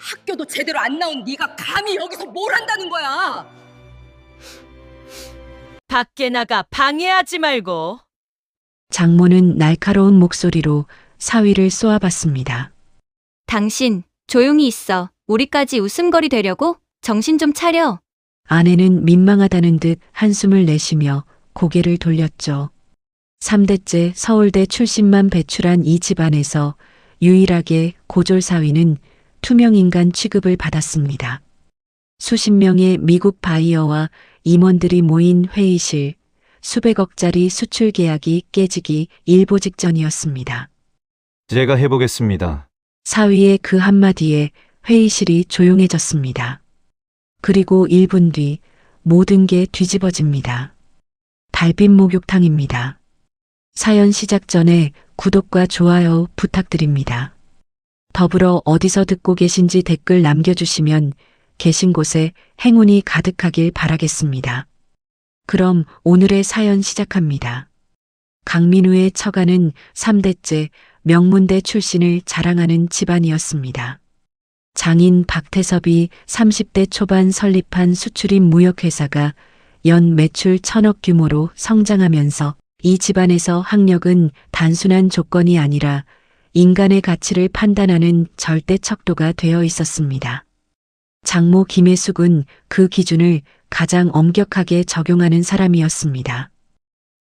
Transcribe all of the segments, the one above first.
학교도 제대로 안 나온 네가 감히 여기서 뭘 한다는 거야? 밖에 나가 방해하지 말고. 장모는 날카로운 목소리로 사위를 쏘아봤습니다. 당신, 조용히 있어. 우리까지 웃음거리 되려고? 정신 좀 차려. 아내는 민망하다는 듯 한숨을 내쉬며 고개를 돌렸죠. 3대째 서울대 출신만 배출한 이 집안에서 유일하게 고졸 사위는 투명인간 취급을 받았습니다. 수십 명의 미국 바이어와 임원들이 모인 회의실, 수백억짜리 수출 계약이 깨지기 일보 직전이었습니다. 제가 해보겠습니다. 사위의 그 한마디에 회의실이 조용해졌습니다. 그리고 1분 뒤 모든 게 뒤집어집니다. 달빛 목욕탕입니다. 사연 시작 전에 구독과 좋아요 부탁드립니다. 더불어 어디서 듣고 계신지 댓글 남겨주시면 계신 곳에 행운이 가득하길 바라겠습니다. 그럼 오늘의 사연 시작합니다. 강민우의 처가는 3대째 명문대 출신을 자랑하는 집안이었습니다. 장인 박태섭이 30대 초반 설립한 수출입 무역회사가 연 매출 1,000억 규모로 성장하면서 이 집안에서 학력은 단순한 조건이 아니라 인간의 가치를 판단하는 절대 척도가 되어 있었습니다. 장모 김혜숙은 그 기준을 가장 엄격하게 적용하는 사람이었습니다.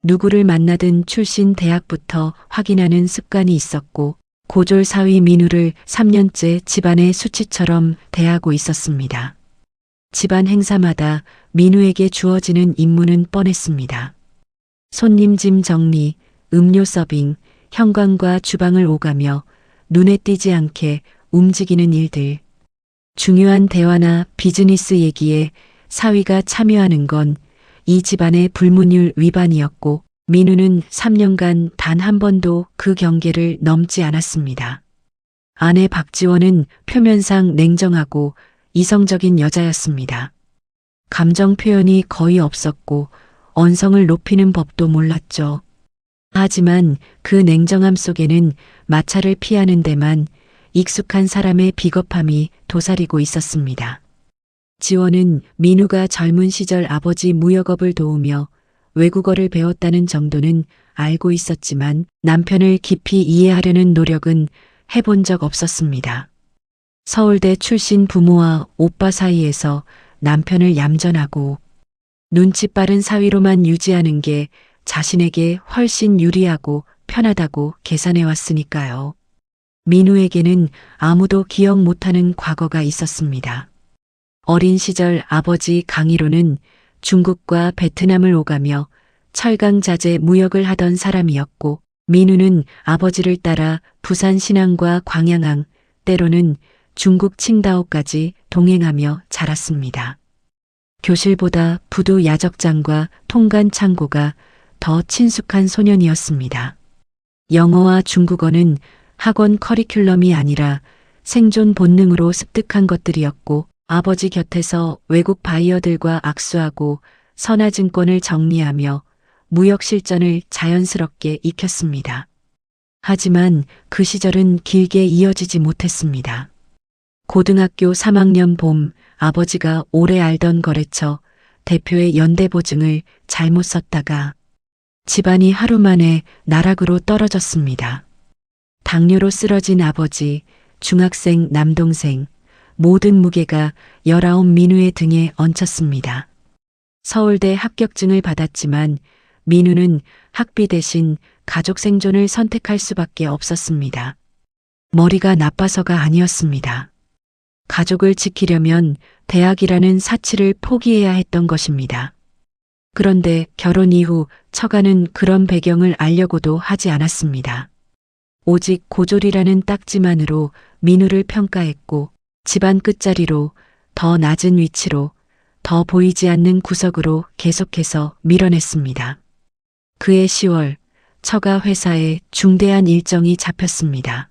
누구를 만나든 출신 대학부터 확인하는 습관이 있었고 고졸 사위 민우를 3년째 집안의 수치처럼 대하고 있었습니다. 집안 행사마다 민우에게 주어지는 임무는 뻔했습니다. 손님 짐 정리, 음료 서빙, 현관과 주방을 오가며 눈에 띄지 않게 움직이는 일들. 중요한 대화나 비즈니스 얘기에 사위가 참여하는 건 이 집안의 불문율 위반이었고 민우는 3년간 단 한 번도 그 경계를 넘지 않았습니다. 아내 박지원은 표면상 냉정하고 이성적인 여자였습니다. 감정 표현이 거의 없었고 언성을 높이는 법도 몰랐죠. 하지만 그 냉정함 속에는 마찰을 피하는 데만 익숙한 사람의 비겁함이 도사리고 있었습니다. 지원은 민우가 젊은 시절 아버지 무역업을 도우며 외국어를 배웠다는 정도는 알고 있었지만 남편을 깊이 이해하려는 노력은 해본 적 없었습니다. 서울대 출신 부모와 오빠 사이에서 남편을 얌전하고 눈치 빠른 사위로만 유지하는 게 자신에게 훨씬 유리하고 편하다고 계산해 왔으니까요. 민우에게는 아무도 기억 못하는 과거가 있었습니다. 어린 시절 아버지 강희로는 중국과 베트남을 오가며 철강자재 무역을 하던 사람이었고 민우는 아버지를 따라 부산 신항과 광양항, 때로는 중국 칭다오까지 동행하며 자랐습니다. 교실보다 부두 야적장과 통간 창고가 더 친숙한 소년이었습니다. 영어와 중국어는 학원 커리큘럼이 아니라 생존 본능으로 습득한 것들이었고 아버지 곁에서 외국 바이어들과 악수하고 선화증권을 정리하며 무역 실전을 자연스럽게 익혔습니다. 하지만 그 시절은 길게 이어지지 못했습니다. 고등학교 3학년 봄 아버지가 오래 알던 거래처 대표의 연대보증을 잘못 썼다가 집안이 하루 만에 나락으로 떨어졌습니다. 당뇨로 쓰러진 아버지, 중학생 남동생, 모든 무게가 19 민우의 등에 얹혔습니다. 서울대 합격증을 받았지만 민우는 학비 대신 가족 생존을 선택할 수밖에 없었습니다. 머리가 나빠서가 아니었습니다. 가족을 지키려면 대학이라는 사치를 포기해야 했던 것입니다. 그런데 결혼 이후 처가는 그런 배경을 알려고도 하지 않았습니다. 오직 고졸이라는 딱지만으로 민우를 평가했고 집안 끝자리로 더 낮은 위치로 더 보이지 않는 구석으로 계속해서 밀어냈습니다. 그해 10월 처가 회사에 중대한 일정이 잡혔습니다.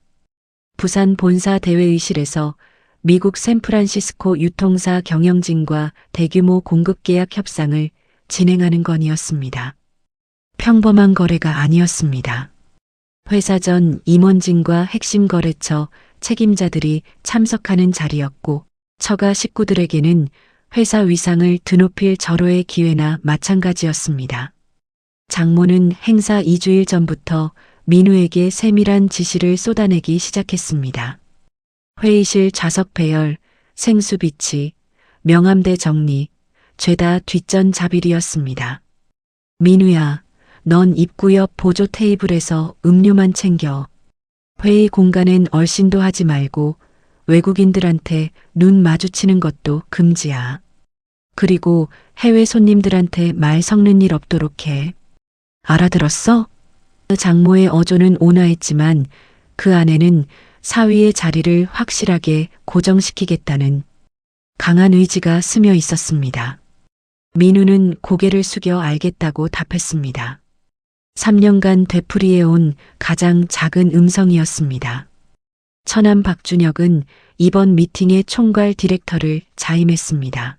부산 본사 대회의실에서 미국 샌프란시스코 유통사 경영진과 대규모 공급 계약 협상을 진행하는 건이었습니다. 평범한 거래가 아니었습니다. 회사 전 임원진과 핵심 거래처 책임자들이 참석하는 자리였고 처가 식구들에게는 회사 위상을 드높일 절호의 기회나 마찬가지였습니다. 장모는 행사 2주일 전부터 민우에게 세밀한 지시를 쏟아내기 시작했습니다. 회의실 좌석 배열, 생수 비치, 명함대 정리, 죄다 뒷전 자빌이었습니다. 민우야, 넌 입구 옆 보조 테이블에서 음료만 챙겨. 회의 공간엔 얼씬도 하지 말고 외국인들한테 눈 마주치는 것도 금지야. 그리고 해외 손님들한테 말 섞는 일 없도록 해. 알아들었어? 장모의 어조는 온화했지만 그 안에는 사위의 자리를 확실하게 고정시키겠다는 강한 의지가 스며 있었습니다. 민우는 고개를 숙여 알겠다고 답했습니다. 3년간 되풀이해온 가장 작은 음성이었습니다. 처남 박준혁은 이번 미팅의 총괄 디렉터를 자임했습니다.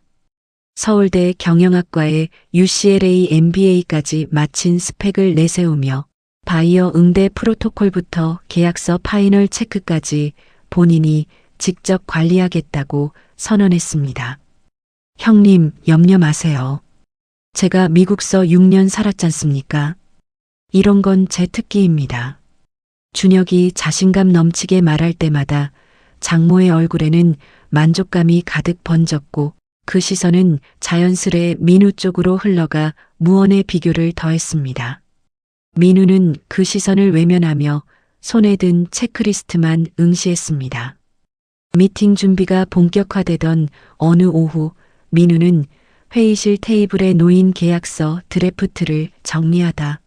서울대 경영학과의 UCLA MBA까지 마친 스펙을 내세우며 바이어 응대 프로토콜부터 계약서 파이널 체크까지 본인이 직접 관리하겠다고 선언했습니다. 형님, 염려 마세요. 제가 미국서 6년 살았잖습니까? 이런 건 제 특기입니다. 준혁이 자신감 넘치게 말할 때마다 장모의 얼굴에는 만족감이 가득 번졌고 그 시선은 자연스레 민우 쪽으로 흘러가 무언의 비교를 더했습니다. 민우는 그 시선을 외면하며 손에 든 체크리스트만 응시했습니다. 미팅 준비가 본격화되던 어느 오후 민우는 회의실 테이블에 놓인 계약서 드래프트를 정리하다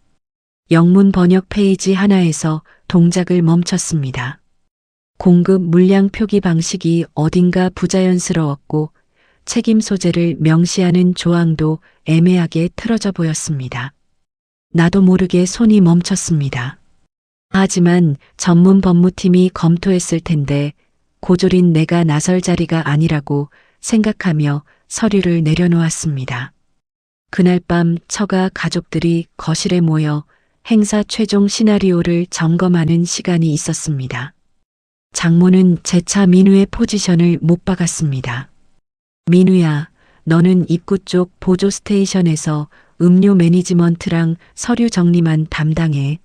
영문 번역 페이지 하나에서 동작을 멈췄습니다. 공급 물량 표기 방식이 어딘가 부자연스러웠고 책임 소재를 명시하는 조항도 애매하게 틀어져 보였습니다. 나도 모르게 손이 멈췄습니다. 하지만 전문 법무팀이 검토했을 텐데 고졸인 내가 나설 자리가 아니라고 생각하며 서류를 내려놓았습니다. 그날 밤 처가 가족들이 거실에 모여 행사 최종 시나리오를 점검하는 시간이 있었습니다. 장모는 재차 민우의 포지션을 못 박았습니다. 민우야, 너는 입구 쪽 보조 스테이션에서 음료 매니지먼트랑 서류 정리만 담당해.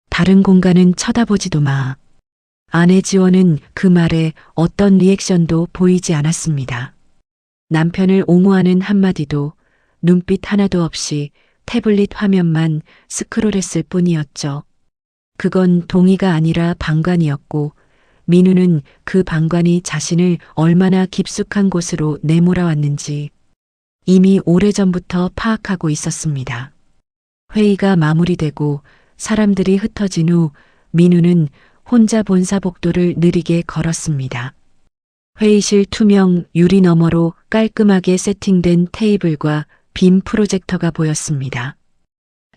다른 공간은 쳐다보지도 마. 아내 지원은 그 말에 어떤 리액션도 보이지 않았습니다. 남편을 옹호하는 한마디도 눈빛 하나도 없이 태블릿 화면만 스크롤했을 뿐이었죠. 그건 동의가 아니라 방관이었고 민우는 그 방관이 자신을 얼마나 깊숙한 곳으로 내몰아왔는지 이미 오래전부터 파악하고 있었습니다. 회의가 마무리되고 사람들이 흩어진 후 민우는 혼자 본사 복도를 느리게 걸었습니다. 회의실 투명 유리 너머로 깔끔하게 세팅된 테이블과 빔 프로젝터가 보였습니다.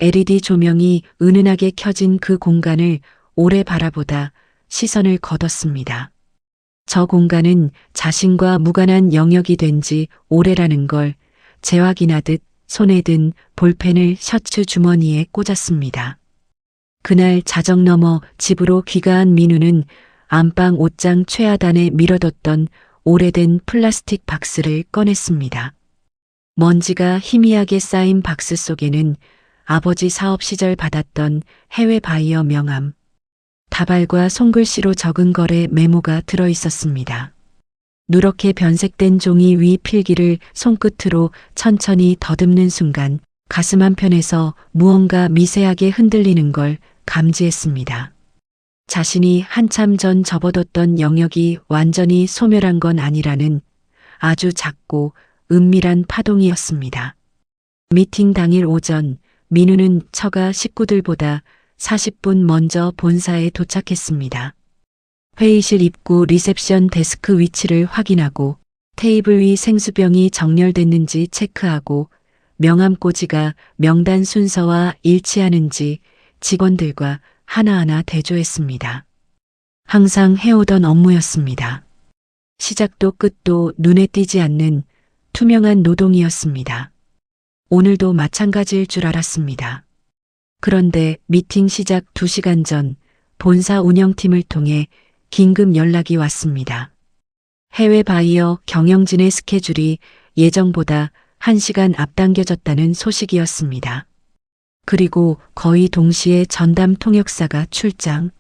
LED 조명이 은은하게 켜진 그 공간을 오래 바라보다 시선을 거뒀습니다. 저 공간은 자신과 무관한 영역이 된 지 오래라는 걸 재확인하듯 손에 든 볼펜을 셔츠 주머니에 꽂았습니다. 그날 자정 넘어 집으로 귀가한 민우는 안방 옷장 최하단에 밀어뒀던 오래된 플라스틱 박스를 꺼냈습니다. 먼지가 희미하게 쌓인 박스 속에는 아버지 사업 시절 받았던 해외 바이어 명함, 다발과 손글씨로 적은 거래 메모가 들어 있었습니다. 누렇게 변색된 종이 위 필기를 손끝으로 천천히 더듬는 순간 가슴 한편에서 무언가 미세하게 흔들리는 걸 감지했습니다. 자신이 한참 전 접어뒀던 영역이 완전히 소멸한 건 아니라는 아주 작고 은밀한 파동이었습니다. 미팅 당일 오전 민우는 처가 식구들보다 40분 먼저 본사에 도착했습니다. 회의실 입구 리셉션 데스크 위치를 확인하고 테이블 위 생수병이 정렬됐는지 체크하고 명함 꽂이가 명단 순서와 일치하는지 직원들과 하나하나 대조했습니다. 항상 해오던 업무였습니다. 시작도 끝도 눈에 띄지 않는 투명한 노동이었습니다. 오늘도 마찬가지일 줄 알았습니다. 그런데 미팅 시작 2시간 전 본사 운영팀을 통해 긴급 연락이 왔습니다. 해외 바이어 경영진의 스케줄이 예정보다 1시간 앞당겨졌다는 소식이었습니다. 그리고 거의 동시에 전담 통역사가 출장.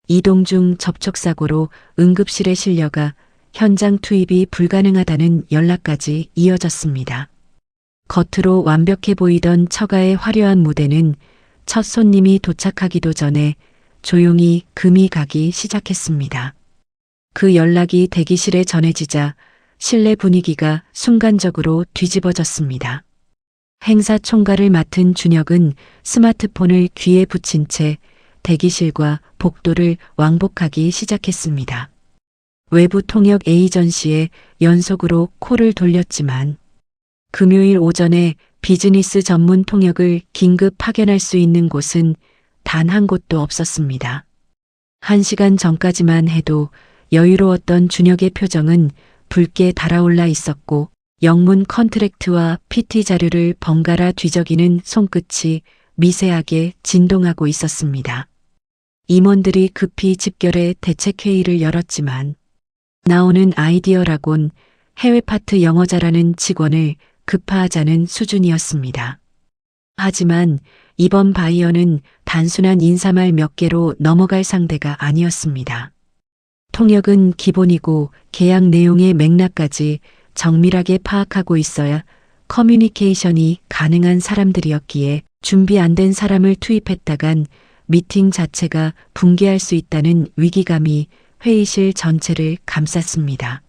이동 중 접촉사고로 응급실에 실려가 현장 투입이 불가능하다는 연락까지 이어졌습니다. 겉으로 완벽해 보이던 처가의 화려한 무대는 첫 손님이 도착하기도 전에 조용히 금이 가기 시작했습니다. 그 연락이 대기실에 전해지자 실내 분위기가 순간적으로 뒤집어졌습니다. 행사 총괄을 맡은 준혁은 스마트폰을 귀에 붙인 채 대기실과 복도를 왕복하기 시작했습니다. 외부 통역 에이전시에 연속으로 콜을 돌렸지만 금요일 오전에 비즈니스 전문 통역을 긴급 파견할 수 있는 곳은 단 한 곳도 없었습니다. 1시간 전까지만 해도 여유로웠던 준혁의 표정은 붉게 달아올라 있었고 영문 컨트랙트와 PT 자료를 번갈아 뒤적이는 손끝이 미세하게 진동하고 있었습니다. 임원들이 급히 집결해 대책회의를 열었지만 나오는 아이디어라곤 해외 파트 영어 잘하는 직원을 급파하자는 수준이었습니다. 하지만 이번 바이어는 단순한 인사말 몇 개로 넘어갈 상대가 아니었습니다. 통역은 기본이고 계약 내용의 맥락까지 정밀하게 파악하고 있어야 커뮤니케이션이 가능한 사람들이었기에 준비 안 된 사람을 투입했다간 미팅 자체가 붕괴할 수 있다는 위기감이 회의실 전체를 감쌌습니다.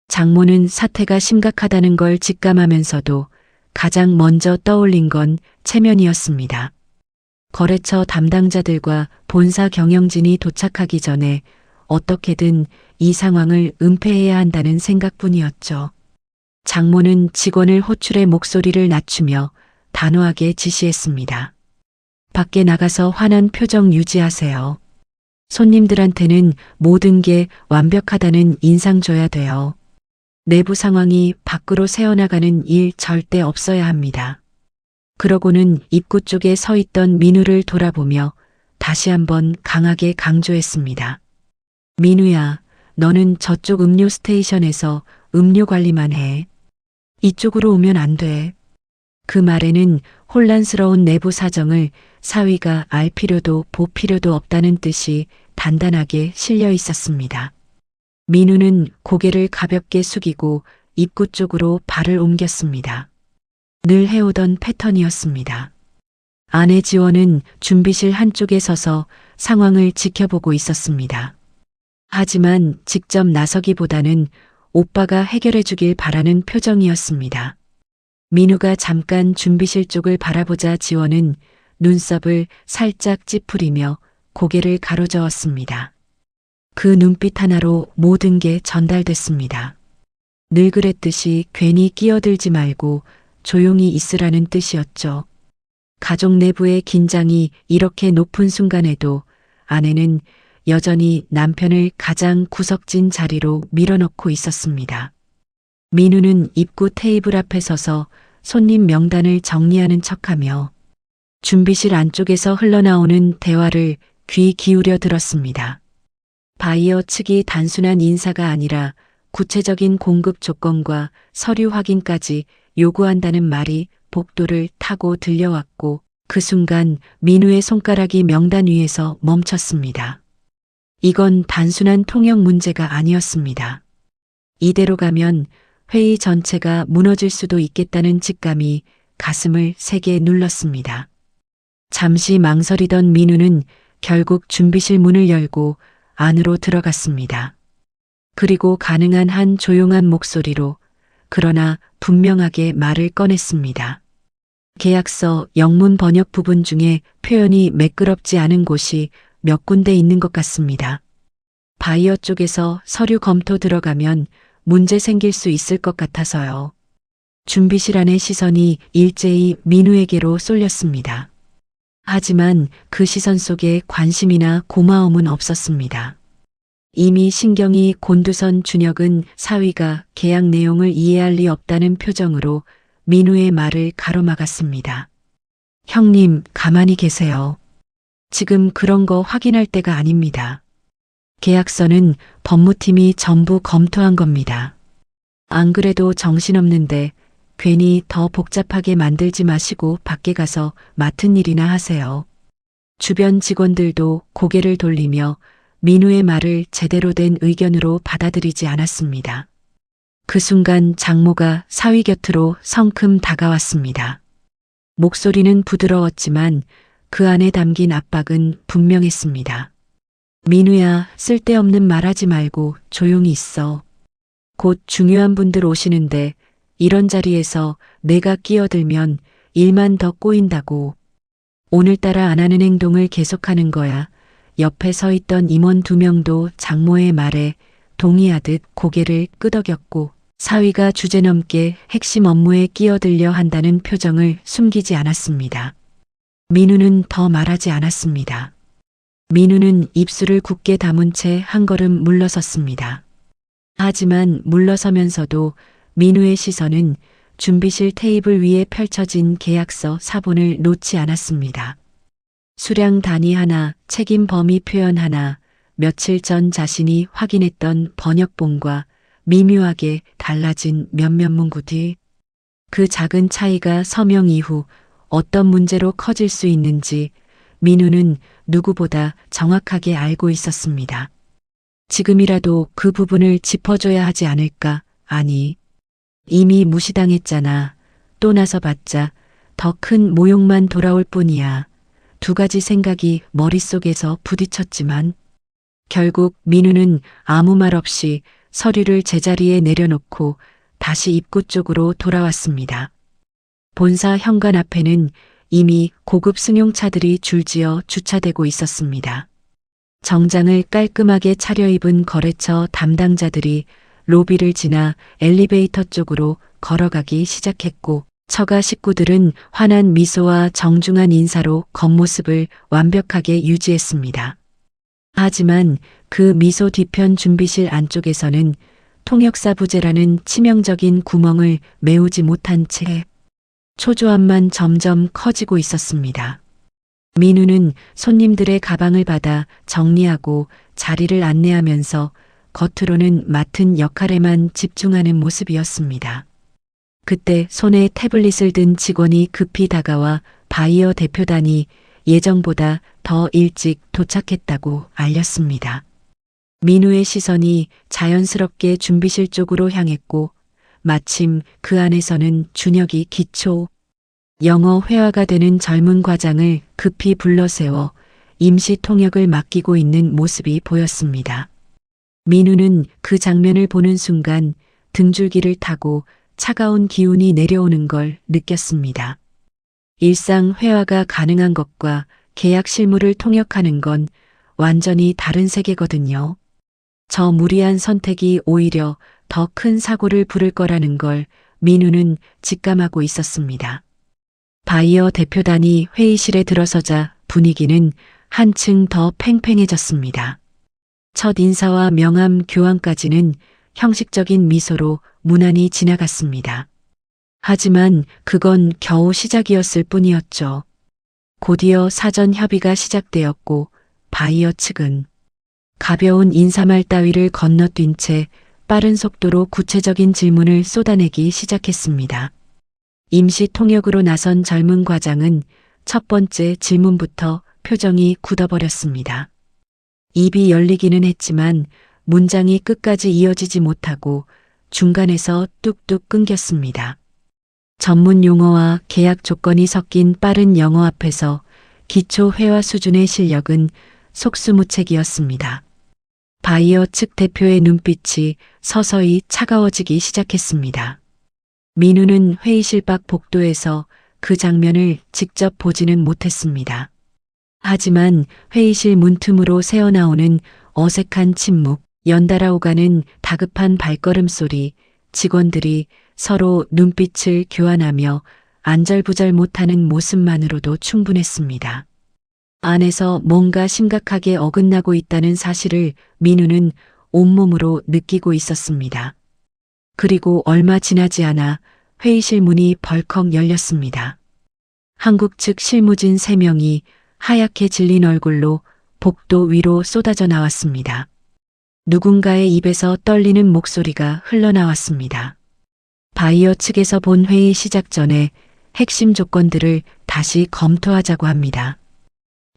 장모는 사태가 심각하다는 걸 직감하면서도 가장 먼저 떠올린 건 체면이었습니다. 거래처 담당자들과 본사 경영진이 도착하기 전에 어떻게든 이 상황을 은폐해야 한다는 생각뿐이었죠. 장모는 직원을 호출해 목소리를 낮추며 단호하게 지시했습니다. 밖에 나가서 환한 표정 유지하세요. 손님들한테는 모든 게 완벽하다는 인상 줘야 돼요. 내부 상황이 밖으로 새어나가는 일 절대 없어야 합니다. 그러고는 입구 쪽에 서 있던 민우를 돌아보며 다시 한번 강하게 강조했습니다. 민우야, 너는 저쪽 음료 스테이션에서 음료 관리만 해. 이쪽으로 오면 안 돼. 그 말에는 혼란스러운 내부 사정을 사위가 알 필요도 볼 필요도 없다는 뜻이 단단하게 실려 있었습니다. 민우는 고개를 가볍게 숙이고 입구 쪽으로 발을 옮겼습니다. 늘 해오던 패턴이었습니다. 아내 지원은 준비실 한쪽에 서서 상황을 지켜보고 있었습니다. 하지만 직접 나서기보다는 오빠가 해결해 주길 바라는 표정이었습니다. 민우가 잠깐 준비실 쪽을 바라보자 지원은 눈썹을 살짝 찌푸리며 고개를 가로저었습니다. 그 눈빛 하나로 모든 게 전달됐습니다. 늘 그랬듯이 괜히 끼어들지 말고 조용히 있으라는 뜻이었죠. 가족 내부의 긴장이 이렇게 높은 순간에도 아내는 여전히 남편을 가장 구석진 자리로 밀어넣고 있었습니다. 민우는 입구 테이블 앞에 서서 손님 명단을 정리하는 척하며 준비실 안쪽에서 흘러나오는 대화를 귀 기울여 들었습니다. 바이어 측이 단순한 인사가 아니라 구체적인 공급 조건과 서류 확인까지 요구한다는 말이 복도를 타고 들려왔고 그 순간 민우의 손가락이 명단 위에서 멈췄습니다. 이건 단순한 통역 문제가 아니었습니다. 이대로 가면 회의 전체가 무너질 수도 있겠다는 직감이 가슴을 세게 눌렀습니다. 잠시 망설이던 민우는 결국 준비실 문을 열고 안으로 들어갔습니다. 그리고 가능한 한 조용한 목소리로 그러나 분명하게 말을 꺼냈습니다. 계약서 영문 번역 부분 중에 표현이 매끄럽지 않은 곳이 몇 군데 있는 것 같습니다. 바이어 쪽에서 서류 검토 들어가면 문제 생길 수 있을 것 같아서요. 준비실 안의 시선이 일제히 민우에게로 쏠렸습니다. 하지만 그 시선 속에 관심이나 고마움은 없었습니다. 이미 신경이 곤두선 준혁은 사위가 계약 내용을 이해할 리 없다는 표정으로 민우의 말을 가로막았습니다. 형님, 가만히 계세요. 지금 그런 거 확인할 때가 아닙니다. 계약서는 법무팀이 전부 검토한 겁니다. 안 그래도 정신없는데 괜히 더 복잡하게 만들지 마시고 밖에 가서 맡은 일이나 하세요. 주변 직원들도 고개를 돌리며 민우의 말을 제대로 된 의견으로 받아들이지 않았습니다. 그 순간 장모가 사위 곁으로 성큼 다가왔습니다. 목소리는 부드러웠지만 그 안에 담긴 압박은 분명했습니다. 민우야, 쓸데없는 말하지 말고 조용히 있어. 곧 중요한 분들 오시는데 이런 자리에서 내가 끼어들면 일만 더 꼬인다고. 오늘따라 안 하는 행동을 계속하는 거야. 옆에 서 있던 임원 2명도 장모의 말에 동의하듯 고개를 끄덕였고 사위가 주제넘게 핵심 업무에 끼어들려 한다는 표정을 숨기지 않았습니다. 민우는 더 말하지 않았습니다. 민우는 입술을 굳게 다문 채 한 걸음 물러섰습니다. 하지만 물러서면서도 민우의 시선은 준비실 테이블 위에 펼쳐진 계약서 사본을 놓지 않았습니다. 수량 단위 하나, 책임 범위 표현 하나, 며칠 전 자신이 확인했던 번역본과 미묘하게 달라진 몇몇 문구 뒤 그 작은 차이가 서명 이후 어떤 문제로 커질 수 있는지 민우는 누구보다 정확하게 알고 있었습니다. 지금이라도 그 부분을 짚어줘야 하지 않을까? 아니, 이미 무시당했잖아. 또 나서봤자 더 큰 모욕만 돌아올 뿐이야. 두 가지 생각이 머릿속에서 부딪혔지만 결국 민우는 아무 말 없이 서류를 제자리에 내려놓고 다시 입구 쪽으로 돌아왔습니다. 본사 현관 앞에는 이미 고급 승용차들이 줄지어 주차되고 있었습니다. 정장을 깔끔하게 차려입은 거래처 담당자들이 로비를 지나 엘리베이터 쪽으로 걸어가기 시작했고 처가 식구들은 환한 미소와 정중한 인사로 겉모습을 완벽하게 유지했습니다. 하지만 그 미소 뒤편 준비실 안쪽에서는 통역사 부재라는 치명적인 구멍을 메우지 못한 채 초조함만 점점 커지고 있었습니다. 민우는 손님들의 가방을 받아 정리하고 자리를 안내하면서 겉으로는 맡은 역할에만 집중하는 모습이었습니다. 그때 손에 태블릿을 든 직원이 급히 다가와 바이어 대표단이 예정보다 더 일찍 도착했다고 알렸습니다. 민우의 시선이 자연스럽게 준비실 쪽으로 향했고 마침 그 안에서는 준혁이 기초 영어 회화가 되는 젊은 과장을 급히 불러세워 임시 통역을 맡기고 있는 모습이 보였습니다. 민우는 그 장면을 보는 순간 등줄기를 타고 차가운 기운이 내려오는 걸 느꼈습니다. 일상 회화가 가능한 것과 계약 실무를 통역하는 건 완전히 다른 세계거든요. 저 무리한 선택이 오히려 더 큰 사고를 부를 거라는 걸 민우는 직감하고 있었습니다. 바이어 대표단이 회의실에 들어서자 분위기는 한층 더 팽팽해졌습니다. 첫 인사와 명함 교환까지는 형식적인 미소로 무난히 지나갔습니다. 하지만 그건 겨우 시작이었을 뿐이었죠. 곧이어 사전 협의가 시작되었고 바이어 측은 가벼운 인사말 따위를 건너뛴 채 빠른 속도로 구체적인 질문을 쏟아내기 시작했습니다. 임시 통역으로 나선 젊은 과장은 첫 번째 질문부터 표정이 굳어버렸습니다. 입이 열리기는 했지만 문장이 끝까지 이어지지 못하고 중간에서 뚝뚝 끊겼습니다. 전문 용어와 계약 조건이 섞인 빠른 영어 앞에서 기초 회화 수준의 실력은 속수무책이었습니다. 바이어 측 대표의 눈빛이 서서히 차가워지기 시작했습니다. 민우는 회의실 밖 복도에서 그 장면을 직접 보지는 못했습니다. 하지만 회의실 문틈으로 새어나오는 어색한 침묵, 연달아 오가는 다급한 발걸음 소리, 직원들이 서로 눈빛을 교환하며 안절부절 못하는 모습만으로도 충분했습니다. 안에서 뭔가 심각하게 어긋나고 있다는 사실을 민우는 온몸으로 느끼고 있었습니다. 그리고 얼마 지나지 않아 회의실 문이 벌컥 열렸습니다. 한국 측 실무진 3명이 하얗게 질린 얼굴로 복도 위로 쏟아져 나왔습니다. 누군가의 입에서 떨리는 목소리가 흘러나왔습니다. 바이어 측에서 본 회의 시작 전에 핵심 조건들을 다시 검토하자고 합니다.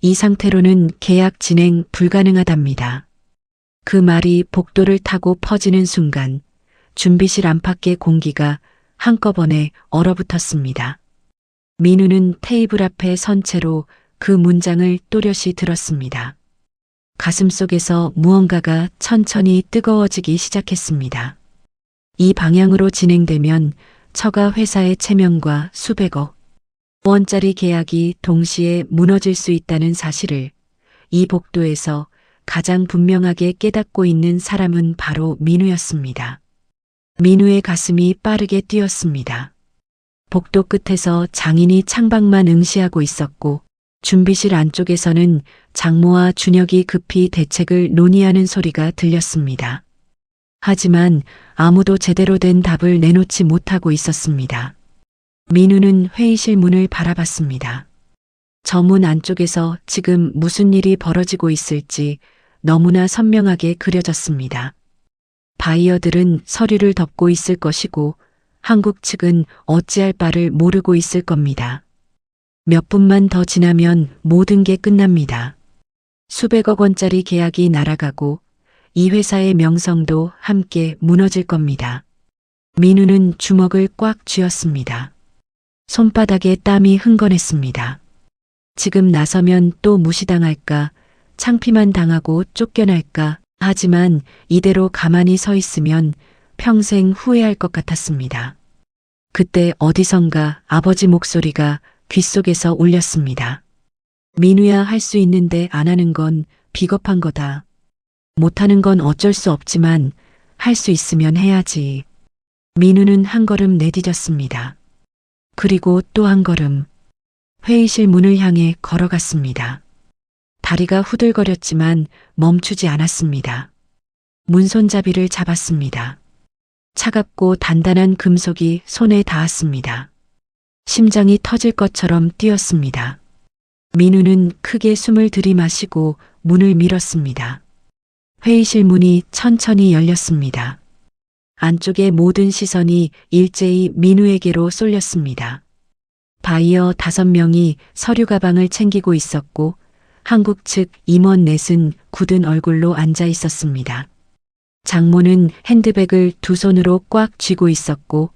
이 상태로는 계약 진행 불가능하답니다. 그 말이 복도를 타고 퍼지는 순간 준비실 안팎의 공기가 한꺼번에 얼어붙었습니다. 민우는 테이블 앞에 선 채로 그 문장을 또렷이 들었습니다. 가슴속에서 무언가가 천천히 뜨거워지기 시작했습니다. 이 방향으로 진행되면 처가 회사의 체면과 수백억 원짜리 계약이 동시에 무너질 수 있다는 사실을 이 복도에서 가장 분명하게 깨닫고 있는 사람은 바로 민우였습니다. 민우의 가슴이 빠르게 뛰었습니다. 복도 끝에서 장인이 창밖만 응시하고 있었고 준비실 안쪽에서는 장모와 준혁이 급히 대책을 논의하는 소리가 들렸습니다. 하지만 아무도 제대로 된 답을 내놓지 못하고 있었습니다. 민우는 회의실 문을 바라봤습니다. 저 문 안쪽에서 지금 무슨 일이 벌어지고 있을지 너무나 선명하게 그려졌습니다. 바이어들은 서류를 덮고 있을 것이고 한국 측은 어찌할 바를 모르고 있을 겁니다. 몇 분만 더 지나면 모든 게 끝납니다. 수백억 원짜리 계약이 날아가고 이 회사의 명성도 함께 무너질 겁니다. 민우는 주먹을 꽉 쥐었습니다. 손바닥에 땀이 흥건했습니다. 지금 나서면 또 무시당할까, 창피만 당하고 쫓겨날까, 하지만 이대로 가만히 서 있으면 평생 후회할 것 같았습니다. 그때 어디선가 아버지 목소리가 귓속에서 울렸습니다. 민우야, 할 수 있는데 안 하는 건 비겁한 거다. 못하는 건 어쩔 수 없지만 할 수 있으면 해야지. 민우는 한 걸음 내디뎠습니다. 그리고 또 한 걸음. 회의실 문을 향해 걸어갔습니다. 다리가 후들거렸지만 멈추지 않았습니다. 문손잡이를 잡았습니다. 차갑고 단단한 금속이 손에 닿았습니다. 심장이 터질 것처럼 뛰었습니다. 민우는 크게 숨을 들이마시고 문을 밀었습니다. 회의실 문이 천천히 열렸습니다. 안쪽의 모든 시선이 일제히 민우에게로 쏠렸습니다. 바이어 5명이 서류 가방을 챙기고 있었고 한국 측 임원 넷은 굳은 얼굴로 앉아 있었습니다. 장모는 핸드백을 두 손으로 꽉 쥐고 있었고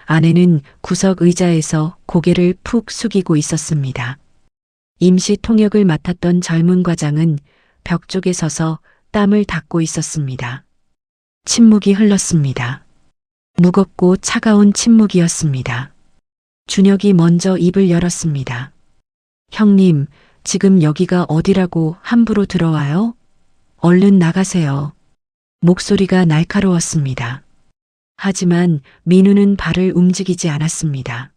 아내는 구석 의자에서 고개를 푹 숙이고 있었습니다. 임시 통역을 맡았던 젊은 과장은 벽 쪽에 서서 땀을 닦고 있었습니다. 침묵이 흘렀습니다. 무겁고 차가운 침묵이었습니다. 준혁이 먼저 입을 열었습니다. 형님, 지금 여기가 어디라고 함부로 들어와요? 얼른 나가세요. 목소리가 날카로웠습니다. 하지만 민우는 발을 움직이지 않았습니다.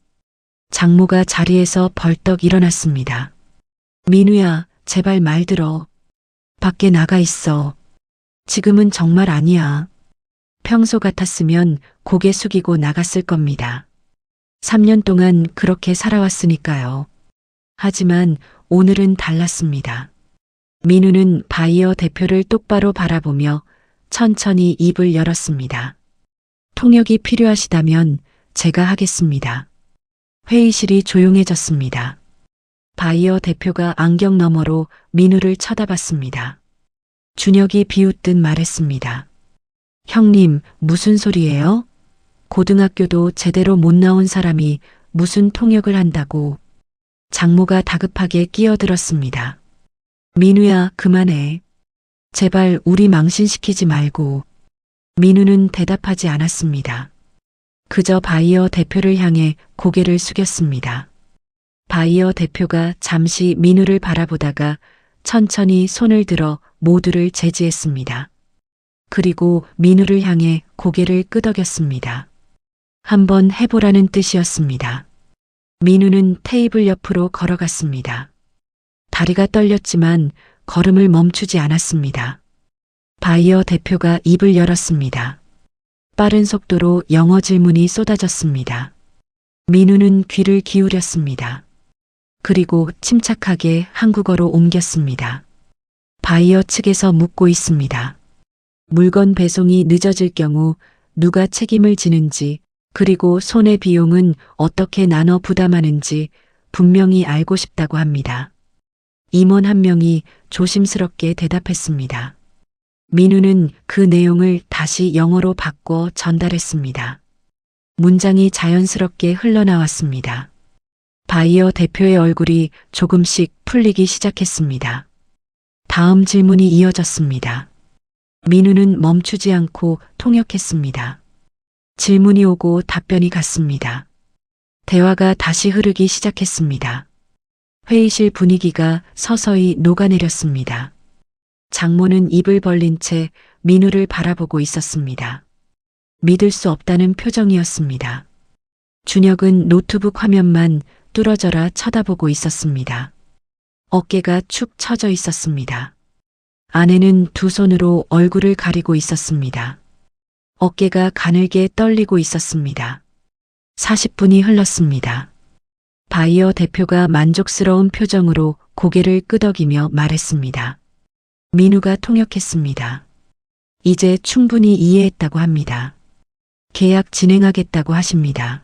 장모가 자리에서 벌떡 일어났습니다. 민우야, 제발 말 들어. 밖에 나가 있어. 지금은 정말 아니야. 평소 같았으면 고개 숙이고 나갔을 겁니다. 3년 동안 그렇게 살아왔으니까요. 하지만 오늘은 달랐습니다. 민우는 바이어 대표를 똑바로 바라보며 천천히 입을 열었습니다. 통역이 필요하시다면 제가 하겠습니다. 회의실이 조용해졌습니다. 바이어 대표가 안경 너머로 민우를 쳐다봤습니다. 준혁이 비웃듯 말했습니다. 형님, 무슨 소리예요? 고등학교도 제대로 못 나온 사람이 무슨 통역을 한다고. 장모가 다급하게 끼어들었습니다. 민우야, 그만해. 제발 우리 망신시키지 말고. 민우는 대답하지 않았습니다. 그저 바이어 대표를 향해 고개를 숙였습니다. 바이어 대표가 잠시 민우를 바라보다가 천천히 손을 들어 모두를 제지했습니다. 그리고 민우를 향해 고개를 끄덕였습니다. 한번 해보라는 뜻이었습니다. 민우는 테이블 옆으로 걸어갔습니다. 다리가 떨렸지만 걸음을 멈추지 않았습니다. 바이어 대표가 입을 열었습니다. 빠른 속도로 영어 질문이 쏟아졌습니다. 민우는 귀를 기울였습니다. 그리고 침착하게 한국어로 옮겼습니다. 바이어 측에서 묻고 있습니다. 물건 배송이 늦어질 경우 누가 책임을 지는지, 그리고 손해 비용은 어떻게 나눠 부담하는지 분명히 알고 싶다고 합니다. 임원 한 명이 조심스럽게 대답했습니다. 민우는 그 내용을 다시 영어로 바꿔 전달했습니다. 문장이 자연스럽게 흘러나왔습니다. 바이어 대표의 얼굴이 조금씩 풀리기 시작했습니다. 다음 질문이 이어졌습니다. 민우는 멈추지 않고 통역했습니다. 질문이 오고 답변이 갔습니다. 대화가 다시 흐르기 시작했습니다. 회의실 분위기가 서서히 녹아내렸습니다. 장모는 입을 벌린 채 민우를 바라보고 있었습니다. 믿을 수 없다는 표정이었습니다. 준혁은 노트북 화면만 뚫어져라 쳐다보고 있었습니다. 어깨가 축 처져 있었습니다. 아내는 두 손으로 얼굴을 가리고 있었습니다. 어깨가 가늘게 떨리고 있었습니다. 40분이 흘렀습니다. 바이어 대표가 만족스러운 표정으로 고개를 끄덕이며 말했습니다. 민우가 통역했습니다. 이제 충분히 이해했다고 합니다. 계약 진행하겠다고 하십니다.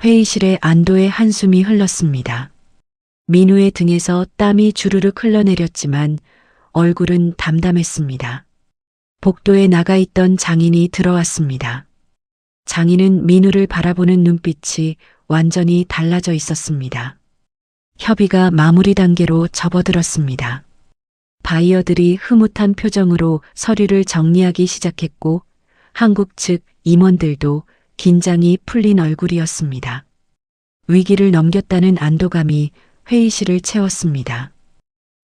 회의실에 안도의 한숨이 흘렀습니다. 민우의 등에서 땀이 주르륵 흘러내렸지만 얼굴은 담담했습니다. 복도에 나가 있던 장인이 들어왔습니다. 장인은 민우를 바라보는 눈빛이 완전히 달라져 있었습니다. 협의가 마무리 단계로 접어들었습니다. 바이어들이 흐뭇한 표정으로 서류를 정리하기 시작했고 한국 측 임원들도 긴장이 풀린 얼굴이었습니다. 위기를 넘겼다는 안도감이 회의실을 채웠습니다.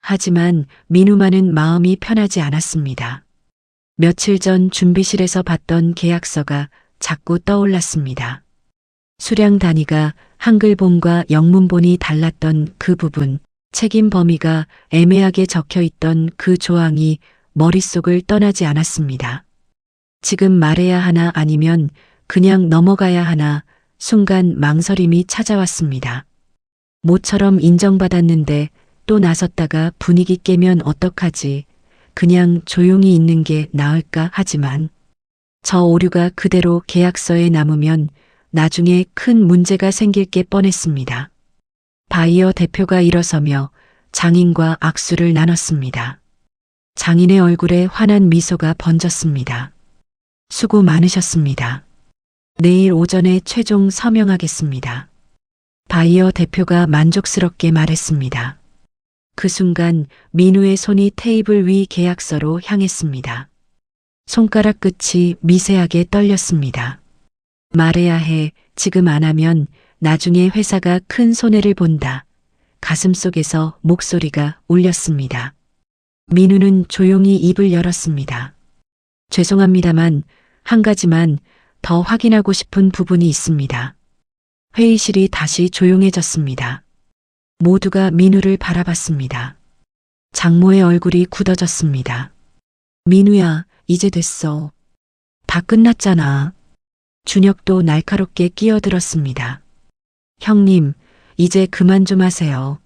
하지만 민우만은 마음이 편하지 않았습니다. 며칠 전 준비실에서 봤던 계약서가 자꾸 떠올랐습니다. 수량 단위가 한글본과 영문본이 달랐던 그 부분, 책임 범위가 애매하게 적혀 있던 그 조항이 머릿속을 떠나지 않았습니다. 지금 말해야 하나 아니면 그냥 넘어가야 하나 순간 망설임이 찾아왔습니다. 모처럼 인정받았는데 또 나섰다가 분위기 깨면 어떡하지? 그냥 조용히 있는 게 나을까 하지만 저 오류가 그대로 계약서에 남으면 나중에 큰 문제가 생길 게 뻔했습니다. 바이어 대표가 일어서며 장인과 악수를 나눴습니다. 장인의 얼굴에 환한 미소가 번졌습니다. 수고 많으셨습니다. 내일 오전에 최종 서명하겠습니다. 바이어 대표가 만족스럽게 말했습니다. 그 순간 민우의 손이 테이블 위 계약서로 향했습니다. 손가락 끝이 미세하게 떨렸습니다. 말해야 해. 지금 안 하면 나중에 회사가 큰 손해를 본다. 가슴속에서 목소리가 울렸습니다. 민우는 조용히 입을 열었습니다. 죄송합니다만 한 가지만 더 확인하고 싶은 부분이 있습니다. 회의실이 다시 조용해졌습니다. 모두가 민우를 바라봤습니다. 장모의 얼굴이 굳어졌습니다. 민우야, 이제 됐어. 다 끝났잖아. 준혁도 날카롭게 끼어들었습니다. 형님, 이제 그만 좀 하세요.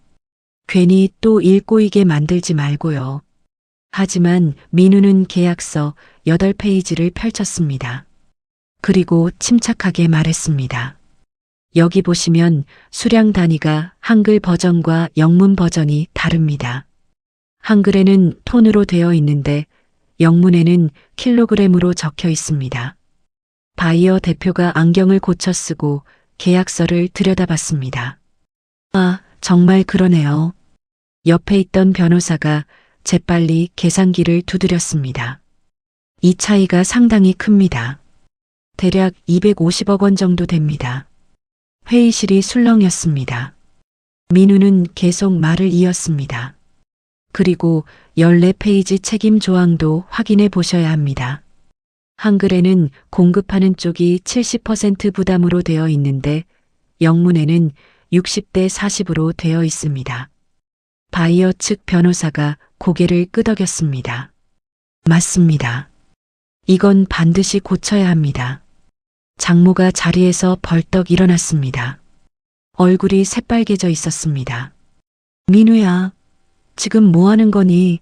괜히 또 일 꼬이게 만들지 말고요. 하지만 민우는 계약서 8페이지를 펼쳤습니다. 그리고 침착하게 말했습니다. 여기 보시면 수량 단위가 한글 버전과 영문 버전이 다릅니다. 한글에는 톤으로 되어 있는데 영문에는 킬로그램으로 적혀 있습니다. 바이어 대표가 안경을 고쳐 쓰고 계약서를 들여다봤습니다. 아, 정말 그러네요. 옆에 있던 변호사가 재빨리 계산기를 두드렸습니다. 이 차이가 상당히 큽니다. 대략 250억 원 정도 됩니다. 회의실이 술렁였습니다. 민우는 계속 말을 이었습니다. 그리고 14페이지 책임 조항도 확인해 보셔야 합니다. 한글에는 공급하는 쪽이 70% 부담으로 되어 있는데 영문에는 60대 40으로 되어 있습니다. 바이어 측 변호사가 고개를 끄덕였습니다. 맞습니다. 이건 반드시 고쳐야 합니다. 장모가 자리에서 벌떡 일어났습니다. 얼굴이 새빨개져 있었습니다. 민우야, 지금 뭐 하는 거니?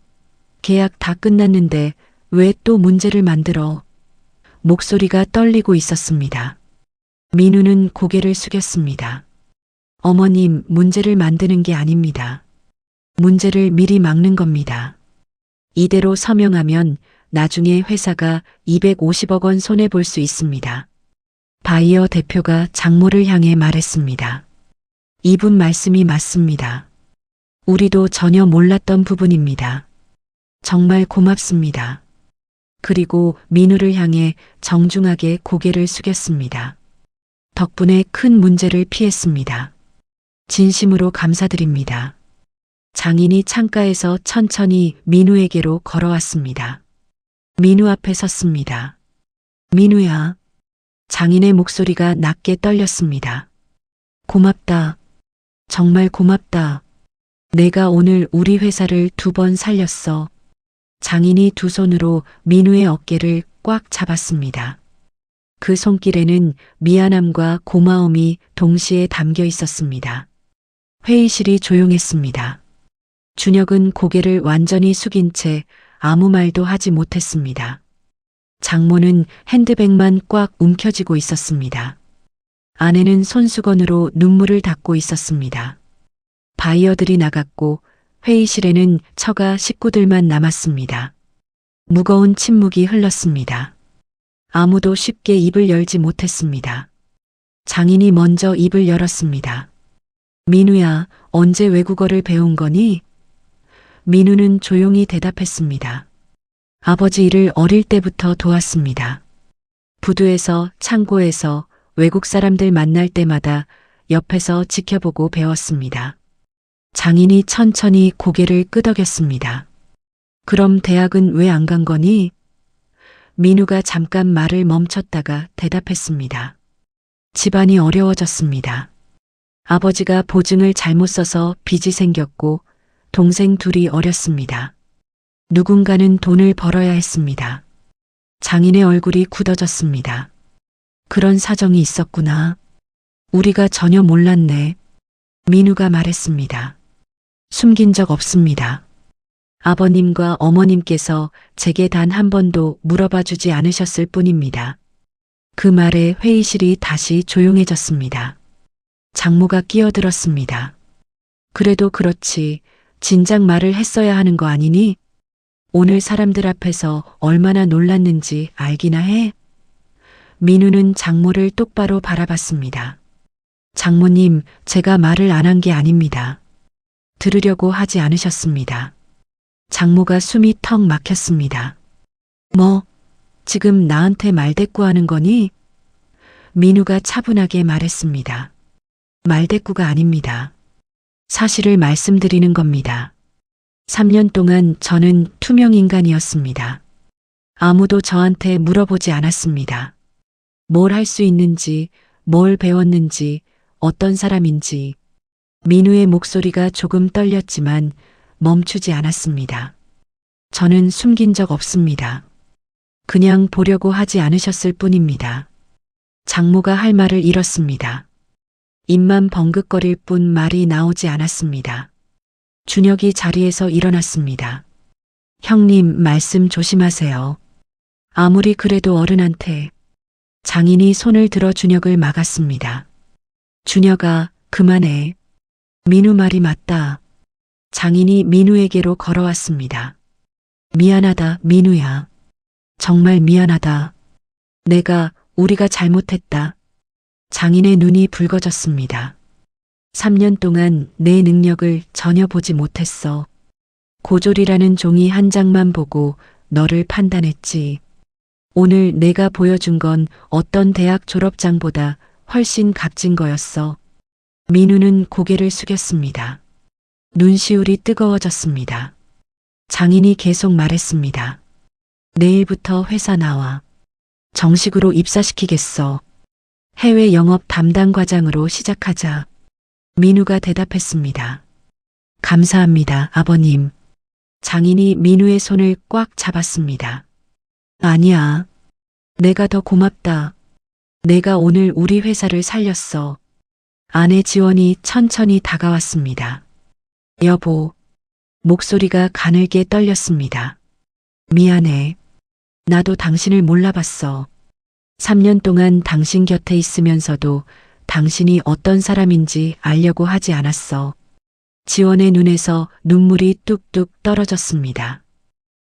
계약 다 끝났는데 왜 또 문제를 만들어? 목소리가 떨리고 있었습니다. 민우는 고개를 숙였습니다. 어머님, 문제를 만드는 게 아닙니다. 문제를 미리 막는 겁니다. 이대로 서명하면 나중에 회사가 250억 원 손해볼 수 있습니다. 바이어 대표가 장모를 향해 말했습니다. 이분 말씀이 맞습니다. 우리도 전혀 몰랐던 부분입니다. 정말 고맙습니다. 그리고 민우를 향해 정중하게 고개를 숙였습니다. 덕분에 큰 문제를 피했습니다. 진심으로 감사드립니다. 장인이 창가에서 천천히 민우에게로 걸어왔습니다. 민우 앞에 섰습니다. 민우야. 장인의 목소리가 낮게 떨렸습니다. 고맙다. 정말 고맙다. 내가 오늘 우리 회사를 2번 살렸어. 장인이 두 손으로 민우의 어깨를 꽉 잡았습니다. 그 손길에는 미안함과 고마움이 동시에 담겨 있었습니다. 회의실이 조용했습니다. 준혁은 고개를 완전히 숙인 채 아무 말도 하지 못했습니다. 장모는 핸드백만 꽉 움켜쥐고 있었습니다. 아내는 손수건으로 눈물을 닦고 있었습니다. 바이어들이 나갔고 회의실에는 처가 식구들만 남았습니다. 무거운 침묵이 흘렀습니다. 아무도 쉽게 입을 열지 못했습니다. 장인이 먼저 입을 열었습니다. 민우야, 언제 외국어를 배운 거니? 민우는 조용히 대답했습니다. 아버지 일을 어릴 때부터 도왔습니다. 부두에서, 창고에서 외국 사람들 만날 때마다 옆에서 지켜보고 배웠습니다. 장인이 천천히 고개를 끄덕였습니다. 그럼 대학은 왜 안 간 거니? 민우가 잠깐 말을 멈췄다가 대답했습니다. 집안이 어려워졌습니다. 아버지가 보증을 잘못 써서 빚이 생겼고 동생 둘이 어렸습니다. 누군가는 돈을 벌어야 했습니다. 장인의 얼굴이 굳어졌습니다. 그런 사정이 있었구나. 우리가 전혀 몰랐네. 민우가 말했습니다. 숨긴 적 없습니다. 아버님과 어머님께서 제게 단 한 번도 물어봐 주지 않으셨을 뿐입니다. 그 말에 회의실이 다시 조용해졌습니다. 장모가 끼어들었습니다. 그래도 그렇지, 진작 말을 했어야 하는 거 아니니? 오늘 사람들 앞에서 얼마나 놀랐는지 알기나 해? 민우는 장모를 똑바로 바라봤습니다. 장모님, 제가 말을 안 한 게 아닙니다. 들으려고 하지 않으셨습니다. 장모가 숨이 턱 막혔습니다. 뭐, 지금 나한테 말대꾸하는 거니? 민우가 차분하게 말했습니다. 말대꾸가 아닙니다. 사실을 말씀드리는 겁니다. 3년 동안 저는 투명 인간이었습니다. 아무도 저한테 물어보지 않았습니다. 뭘 할 수 있는지, 뭘 배웠는지, 어떤 사람인지. 민우의 목소리가 조금 떨렸지만 멈추지 않았습니다. 저는 숨긴 적 없습니다. 그냥 보려고 하지 않으셨을 뿐입니다. 장모가 할 말을 잃었습니다. 입만 벙긋거릴 뿐 말이 나오지 않았습니다. 준혁이 자리에서 일어났습니다. 형님, 말씀 조심하세요. 아무리 그래도 어른한테. 장인이 손을 들어 준혁을 막았습니다. 준혁아, 그만해. 민우 말이 맞다. 장인이 민우에게로 걸어왔습니다. 미안하다, 민우야. 정말 미안하다. 우리가 잘못했다. 장인의 눈이 붉어졌습니다. 3년 동안 내 능력을 전혀 보지 못했어. 고졸이라는 종이 한 장만 보고 너를 판단했지. 오늘 내가 보여준 건 어떤 대학 졸업장보다 훨씬 값진 거였어. 민우는 고개를 숙였습니다. 눈시울이 뜨거워졌습니다. 장인이 계속 말했습니다. 내일부터 회사 나와. 정식으로 입사시키겠어. 해외 영업 담당 과장으로 시작하자. 민우가 대답했습니다. 감사합니다, 아버님. 장인이 민우의 손을 꽉 잡았습니다. 아니야. 내가 더 고맙다. 내가 오늘 우리 회사를 살렸어. 아내 지원이 천천히 다가왔습니다. 여보. 목소리가 가늘게 떨렸습니다. 미안해. 나도 당신을 몰라봤어. 3년 동안 당신 곁에 있으면서도 당신이 어떤 사람인지 알려고 하지 않았어. 지원의 눈에서 눈물이 뚝뚝 떨어졌습니다.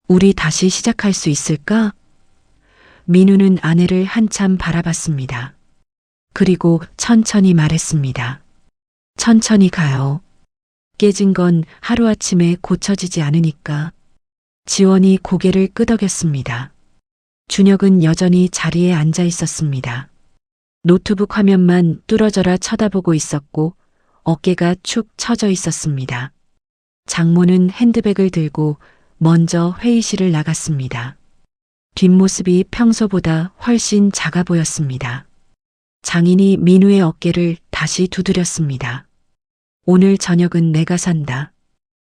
우리 다시 시작할 수 있을까? 민우는 아내를 한참 바라봤습니다. 그리고 천천히 말했습니다. 천천히 가요. 깨진 건 하루아침에 고쳐지지 않으니까. 지원이 고개를 끄덕였습니다. 준혁은 여전히 자리에 앉아 있었습니다. 노트북 화면만 뚫어져라 쳐다보고 있었고 어깨가 축 처져 있었습니다. 장모는 핸드백을 들고 먼저 회의실을 나갔습니다. 뒷모습이 평소보다 훨씬 작아 보였습니다. 장인이 민우의 어깨를 다시 두드렸습니다. 오늘 저녁은 내가 산다.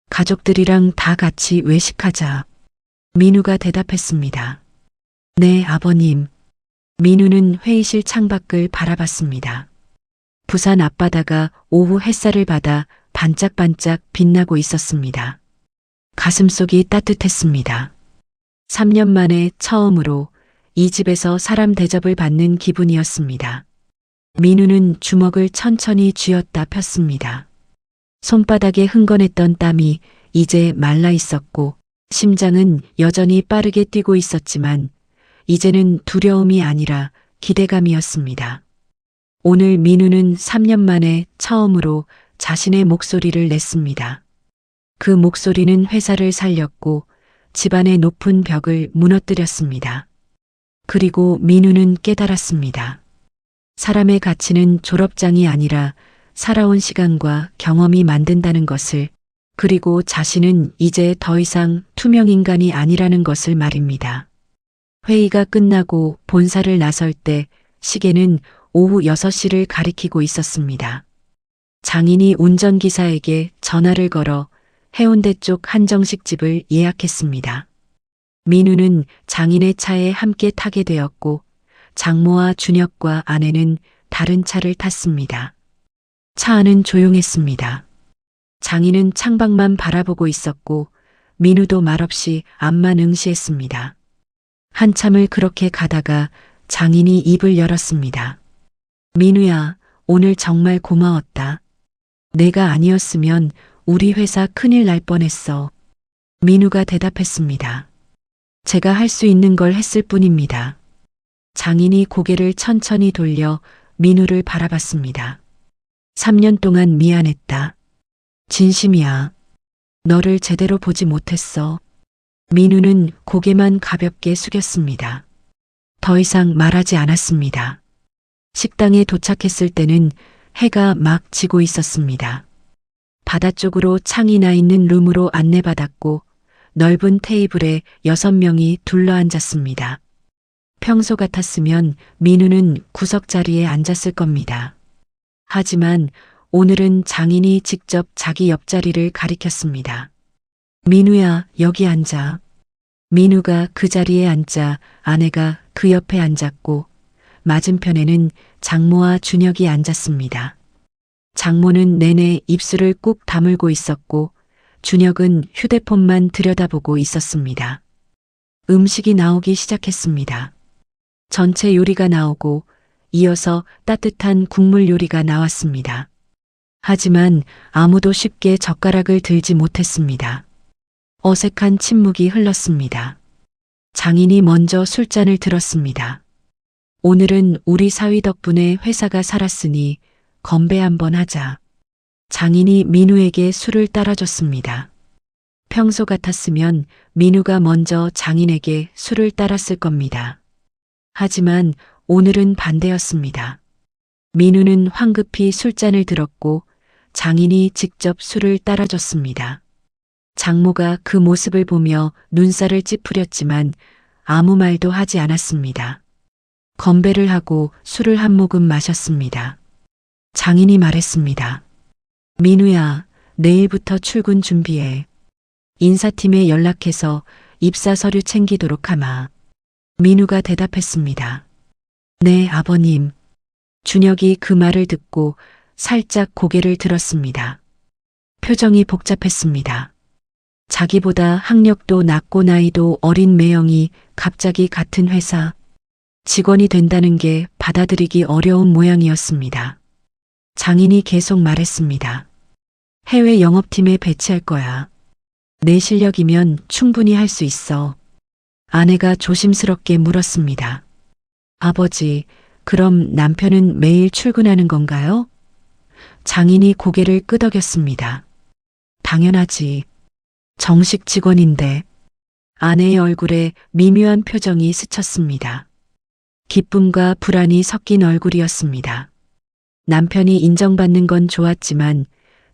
가족들이랑 다 같이 외식하자. 민우가 대답했습니다. 네, 아버님. 민우는 회의실 창밖을 바라봤습니다. 부산 앞바다가 오후 햇살을 받아 반짝반짝 빛나고 있었습니다. 가슴속이 따뜻했습니다. 3년 만에 처음으로 이 집에서 사람 대접을 받는 기분이었습니다. 민우는 주먹을 천천히 쥐었다 폈습니다. 손바닥에 흥건했던 땀이 이제 말라 있었고 심장은 여전히 빠르게 뛰고 있었지만 이제는 두려움이 아니라 기대감이었습니다. 오늘 민우는 3년 만에 처음으로 자신의 목소리를 냈습니다. 그 목소리는 회사를 살렸고 집안의 높은 벽을 무너뜨렸습니다. 그리고 민우는 깨달았습니다. 사람의 가치는 졸업장이 아니라 살아온 시간과 경험이 만든다는 것을, 그리고 자신은 이제 더 이상 투명 인간이 아니라는 것을 말입니다. 회의가 끝나고 본사를 나설 때 시계는 오후 6시를 가리키고 있었습니다. 장인이 운전기사에게 전화를 걸어 해운대 쪽 한정식집을 예약했습니다. 민우는 장인의 차에 함께 타게 되었고 장모와 준혁과 아내는 다른 차를 탔습니다. 차 안은 조용했습니다. 장인은 창밖만 바라보고 있었고 민우도 말없이 앞만 응시했습니다. 한참을 그렇게 가다가 장인이 입을 열었습니다. 민우야, 오늘 정말 고마웠다. 내가 아니었으면 우리 회사 큰일 날 뻔했어. 민우가 대답했습니다. 제가 할 수 있는 걸 했을 뿐입니다. 장인이 고개를 천천히 돌려 민우를 바라봤습니다. 3년 동안 미안했다. 진심이야. 너를 제대로 보지 못했어. 민우는 고개만 가볍게 숙였습니다. 더 이상 말하지 않았습니다. 식당에 도착했을 때는 해가 막 지고 있었습니다. 바다 쪽으로 창이 나 있는 룸으로 안내받았고 넓은 테이블에 6명이 둘러앉았습니다. 평소 같았으면 민우는 구석자리에 앉았을 겁니다. 하지만 오늘은 장인이 직접 자기 옆자리를 가리켰습니다. 민우야, 여기 앉아. 민우가 그 자리에 앉자 아내가 그 옆에 앉았고 맞은편에는 장모와 준혁이 앉았습니다. 장모는 내내 입술을 꾹 다물고 있었고 준혁은 휴대폰만 들여다보고 있었습니다. 음식이 나오기 시작했습니다. 전체 요리가 나오고 이어서 따뜻한 국물 요리가 나왔습니다. 하지만 아무도 쉽게 젓가락을 들지 못했습니다. 어색한 침묵이 흘렀습니다. 장인이 먼저 술잔을 들었습니다. 오늘은 우리 사위 덕분에 회사가 살았으니 건배 한번 하자. 장인이 민우에게 술을 따라줬습니다. 평소 같았으면 민우가 먼저 장인에게 술을 따랐을 겁니다. 하지만 오늘은 반대였습니다. 민우는 황급히 술잔을 들었고 장인이 직접 술을 따라줬습니다. 장모가 그 모습을 보며 눈살을 찌푸렸지만 아무 말도 하지 않았습니다. 건배를 하고 술을 한 모금 마셨습니다. 장인이 말했습니다. 민우야, 내일부터 출근 준비해. 인사팀에 연락해서 입사 서류 챙기도록 하마. 민우가 대답했습니다. 네, 아버님. 준혁이 그 말을 듣고 살짝 고개를 들었습니다. 표정이 복잡했습니다. 자기보다 학력도 낮고 나이도 어린 매형이 갑자기 같은 회사 직원이 된다는 게 받아들이기 어려운 모양이었습니다. 장인이 계속 말했습니다. 해외 영업팀에 배치할 거야. 내 실력이면 충분히 할 수 있어. 아내가 조심스럽게 물었습니다. 아버지, 그럼 남편은 매일 출근하는 건가요? 장인이 고개를 끄덕였습니다. 당연하지. 정식 직원인데. 아내의 얼굴에 미묘한 표정이 스쳤습니다. 기쁨과 불안이 섞인 얼굴이었습니다. 남편이 인정받는 건 좋았지만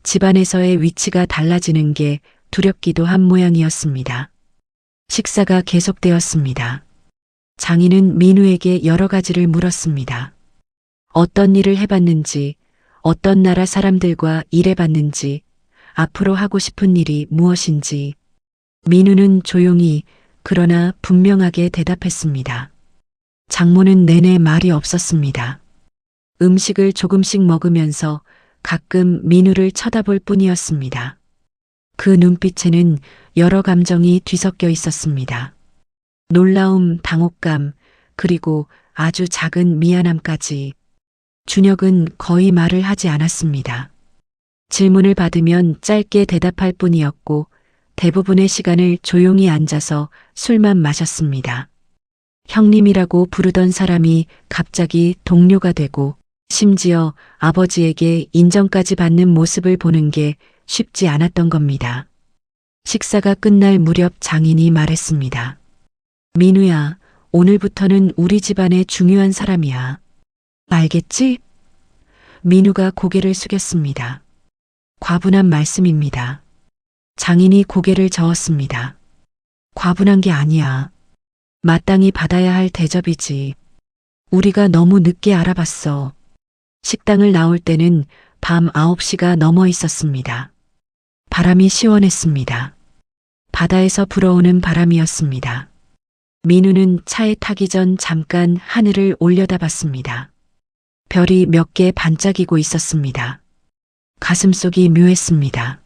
집안에서의 위치가 달라지는 게 두렵기도 한 모양이었습니다. 식사가 계속되었습니다. 장인은 민우에게 여러 가지를 물었습니다. 어떤 일을 해봤는지, 어떤 나라 사람들과 일해봤는지, 앞으로 하고 싶은 일이 무엇인지. 민우는 조용히 그러나 분명하게 대답했습니다. 장모는 내내 말이 없었습니다. 음식을 조금씩 먹으면서 가끔 민우를 쳐다볼 뿐이었습니다. 그 눈빛에는 여러 감정이 뒤섞여 있었습니다. 놀라움, 당혹감, 그리고 아주 작은 미안함까지. 준혁은 거의 말을 하지 않았습니다. 질문을 받으면 짧게 대답할 뿐이었고 대부분의 시간을 조용히 앉아서 술만 마셨습니다. 형님이라고 부르던 사람이 갑자기 동료가 되고 심지어 아버지에게 인정까지 받는 모습을 보는 게 쉽지 않았던 겁니다. 식사가 끝날 무렵 장인이 말했습니다. 민우야, 오늘부터는 우리 집안의 중요한 사람이야. 알겠지? 민우가 고개를 숙였습니다. 과분한 말씀입니다. 장인이 고개를 저었습니다. 과분한 게 아니야. 마땅히 받아야 할 대접이지. 우리가 너무 늦게 알아봤어. 식당을 나올 때는 밤 9시가 넘어 있었습니다. 바람이 시원했습니다. 바다에서 불어오는 바람이었습니다. 민우는 차에 타기 전 잠깐 하늘을 올려다봤습니다. 별이 몇 개 반짝이고 있었습니다. 가슴속이 묘했습니다.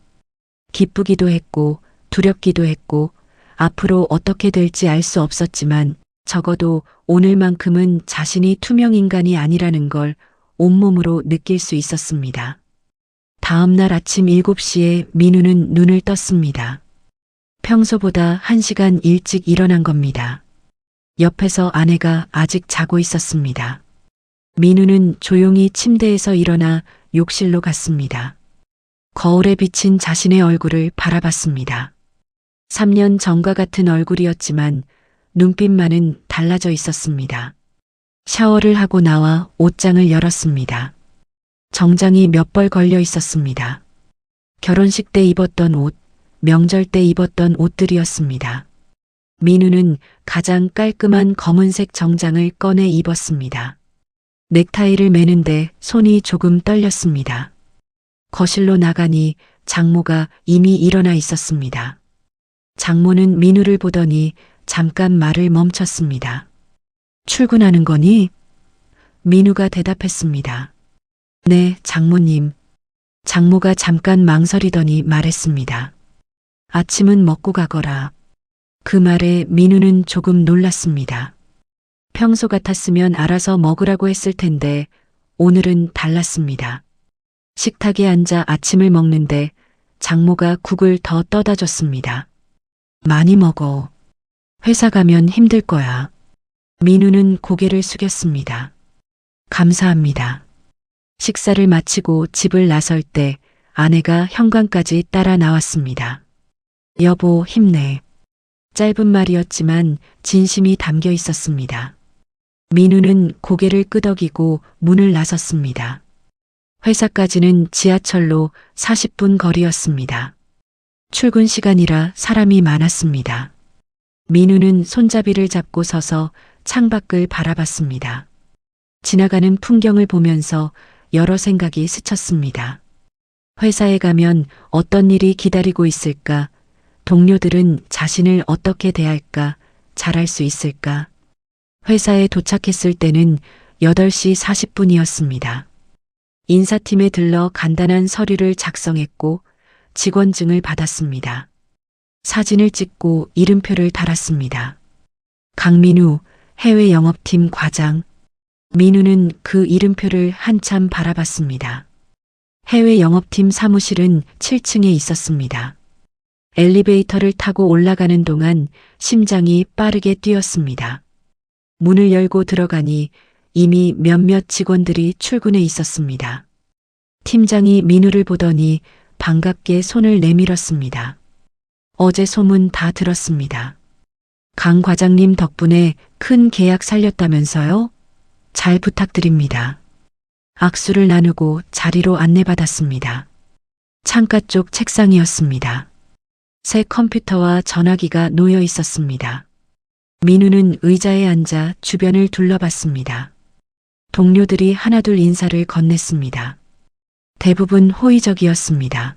기쁘기도 했고 두렵기도 했고 앞으로 어떻게 될지 알 수 없었지만 적어도 오늘만큼은 자신이 투명 인간이 아니라는 걸 온몸으로 느낄 수 있었습니다. 다음 날 아침 7시에 민우는 눈을 떴습니다. 평소보다 1시간 일찍 일어난 겁니다. 옆에서 아내가 아직 자고 있었습니다. 민우는 조용히 침대에서 일어나 욕실로 갔습니다. 거울에 비친 자신의 얼굴을 바라봤습니다. 3년 전과 같은 얼굴이었지만 눈빛만은 달라져 있었습니다. 샤워를 하고 나와 옷장을 열었습니다. 정장이 몇 벌 걸려 있었습니다. 결혼식 때 입었던 옷, 명절 때 입었던 옷들이었습니다. 민우는 가장 깔끔한 검은색 정장을 꺼내 입었습니다. 넥타이를 매는데 손이 조금 떨렸습니다. 거실로 나가니 장모가 이미 일어나 있었습니다. 장모는 민우를 보더니 잠깐 말을 멈췄습니다. 출근하는 거니? 민우가 대답했습니다. 네, 장모님. 장모가 잠깐 망설이더니 말했습니다. 아침은 먹고 가거라. 그 말에 민우는 조금 놀랐습니다. 평소 같았으면 알아서 먹으라고 했을 텐데 오늘은 달랐습니다. 식탁에 앉아 아침을 먹는데 장모가 국을 더 떠다 줬습니다. 많이 먹어. 회사 가면 힘들 거야. 민우는 고개를 숙였습니다. 감사합니다. 식사를 마치고 집을 나설 때 아내가 현관까지 따라 나왔습니다. 여보, 힘내. 짧은 말이었지만 진심이 담겨 있었습니다. 민우는 고개를 끄덕이고 문을 나섰습니다. 회사까지는 지하철로 40분 거리였습니다. 출근 시간이라 사람이 많았습니다. 민우는 손잡이를 잡고 서서 창밖을 바라봤습니다. 지나가는 풍경을 보면서 여러 생각이 스쳤습니다. 회사에 가면 어떤 일이 기다리고 있을까? 동료들은 자신을 어떻게 대할까? 잘할 수 있을까? 회사에 도착했을 때는 8시 40분이었습니다. 인사팀에 들러 간단한 서류를 작성했고 직원증을 받았습니다. 사진을 찍고 이름표를 달았습니다. 강민우, 해외 영업팀 과장. 민우는 그 이름표를 한참 바라봤습니다. 해외 영업팀 사무실은 7층에 있었습니다. 엘리베이터를 타고 올라가는 동안 심장이 빠르게 뛰었습니다. 문을 열고 들어가니 이미 몇몇 직원들이 출근해 있었습니다. 팀장이 민우를 보더니 반갑게 손을 내밀었습니다. 어제 소문 다 들었습니다. 강 과장님 덕분에 큰 계약 살렸다면서요? 잘 부탁드립니다. 악수를 나누고 자리로 안내받았습니다. 창가 쪽 책상이었습니다. 새 컴퓨터와 전화기가 놓여 있었습니다. 민우는 의자에 앉아 주변을 둘러봤습니다. 동료들이 하나둘 인사를 건넸습니다. 대부분 호의적이었습니다.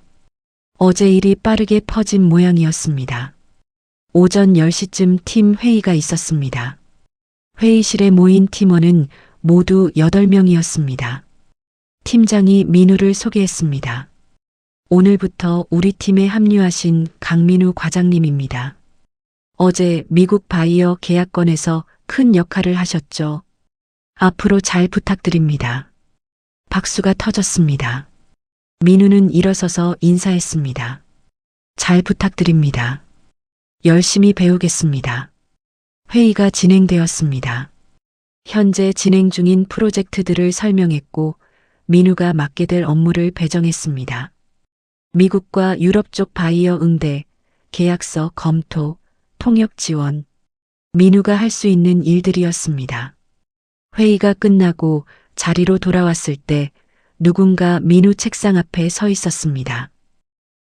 어제 일이 빠르게 퍼진 모양이었습니다. 오전 10시쯤 팀 회의가 있었습니다. 회의실에 모인 팀원은 모두 8명이었습니다. 팀장이 민우를 소개했습니다. 오늘부터 우리 팀에 합류하신 강민우 과장님입니다. 어제 미국 바이어 계약건에서 큰 역할을 하셨죠. 앞으로 잘 부탁드립니다. 박수가 터졌습니다. 민우는 일어서서 인사했습니다. 잘 부탁드립니다. 열심히 배우겠습니다. 회의가 진행되었습니다. 현재 진행 중인 프로젝트들을 설명했고 민우가 맡게 될 업무를 배정했습니다. 미국과 유럽 쪽 바이어 응대, 계약서 검토, 통역 지원. 민우가 할 수 있는 일들이었습니다. 회의가 끝나고 자리로 돌아왔을 때 누군가 민우 책상 앞에 서 있었습니다.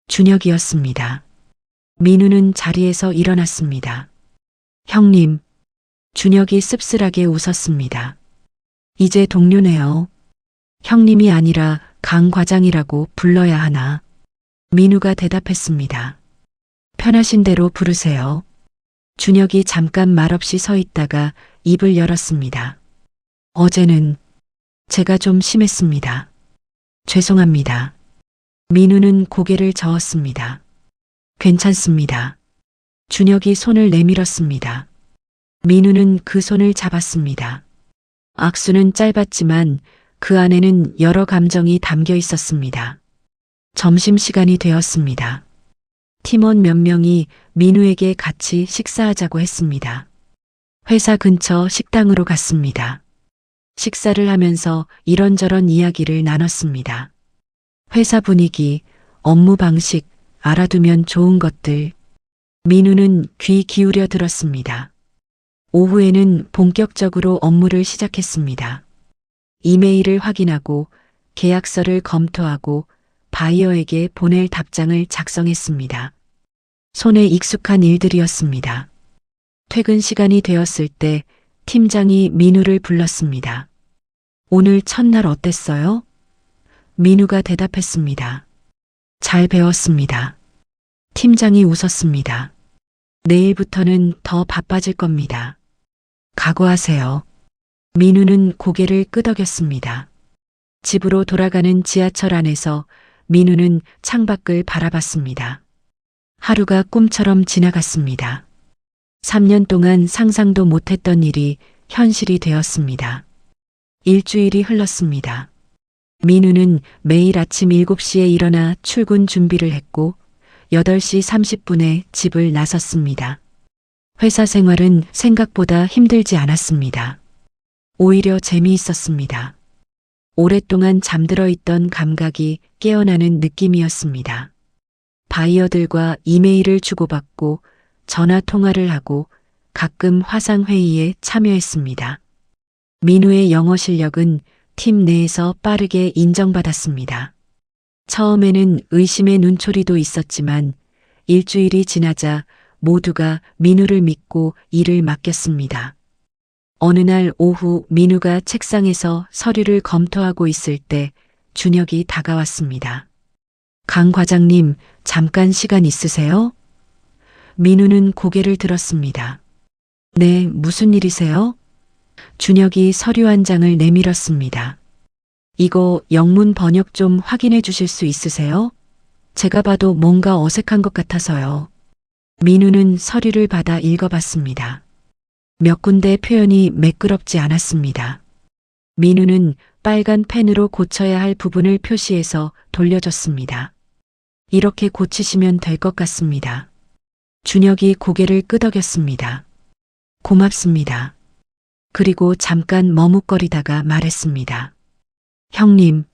준혁이었습니다. 민우는 자리에서 일어났습니다. 형님. 준혁이 씁쓸하게 웃었습니다. 이제 동료네요. 형님이 아니라 강 과장이라고 불러야 하나? 민우가 대답했습니다. 편하신 대로 부르세요. 준혁이 잠깐 말없이 서 있다가 입을 열었습니다. 어제는 제가 좀 심했습니다. 죄송합니다. 민우는 고개를 저었습니다. 괜찮습니다. 준혁이 손을 내밀었습니다. 민우는 그 손을 잡았습니다. 악수는 짧았지만 그 안에는 여러 감정이 담겨 있었습니다. 점심시간이 되었습니다. 팀원 몇 명이 민우에게 같이 식사하자고 했습니다. 회사 근처 식당으로 갔습니다. 식사를 하면서 이런저런 이야기를 나눴습니다. 회사 분위기, 업무 방식, 알아두면 좋은 것들. 민우는 귀 기울여 들었습니다. 오후에는 본격적으로 업무를 시작했습니다. 이메일을 확인하고 계약서를 검토하고 바이어에게 보낼 답장을 작성했습니다. 손에 익숙한 일들이었습니다. 퇴근 시간이 되었을 때 팀장이 민우를 불렀습니다. 오늘 첫날 어땠어요? 민우가 대답했습니다. 잘 배웠습니다. 팀장이 웃었습니다. 내일부터는 더 바빠질 겁니다. 각오하세요. 민우는 고개를 끄덕였습니다. 집으로 돌아가는 지하철 안에서 민우는 창밖을 바라봤습니다. 하루가 꿈처럼 지나갔습니다. 3년 동안 상상도 못했던 일이 현실이 되었습니다. 일주일이 흘렀습니다. 민우는 매일 아침 7시에 일어나 출근 준비를 했고 8시 30분에 집을 나섰습니다. 회사 생활은 생각보다 힘들지 않았습니다. 오히려 재미있었습니다. 오랫동안 잠들어 있던 감각이 깨어나는 느낌이었습니다. 바이어들과 이메일을 주고받고 전화 통화를 하고 가끔 화상회의에 참여했습니다. 민우의 영어 실력은 팀 내에서 빠르게 인정받았습니다. 처음에는 의심의 눈초리도 있었지만 일주일이 지나자 모두가 민우를 믿고 일을 맡겼습니다. 어느 날 오후 민우가 책상에서 서류를 검토하고 있을 때 준혁이 다가왔습니다. 강 과장님, 잠깐 시간 있으세요? 민우는 고개를 들었습니다. 네, 무슨 일이세요? 준혁이 서류 한 장을 내밀었습니다. 이거 영문 번역 좀 확인해 주실 수 있으세요? 제가 봐도 뭔가 어색한 것 같아서요. 민우는 서류를 받아 읽어봤습니다. 몇 군데 표현이 매끄럽지 않았습니다. 민우는 빨간 펜으로 고쳐야 할 부분을 표시해서 돌려줬습니다. 이렇게 고치시면 될 것 같습니다. 준혁이 고개를 끄덕였습니다. 고맙습니다. 그리고 잠깐 머뭇거리다가 말했습니다. 형님,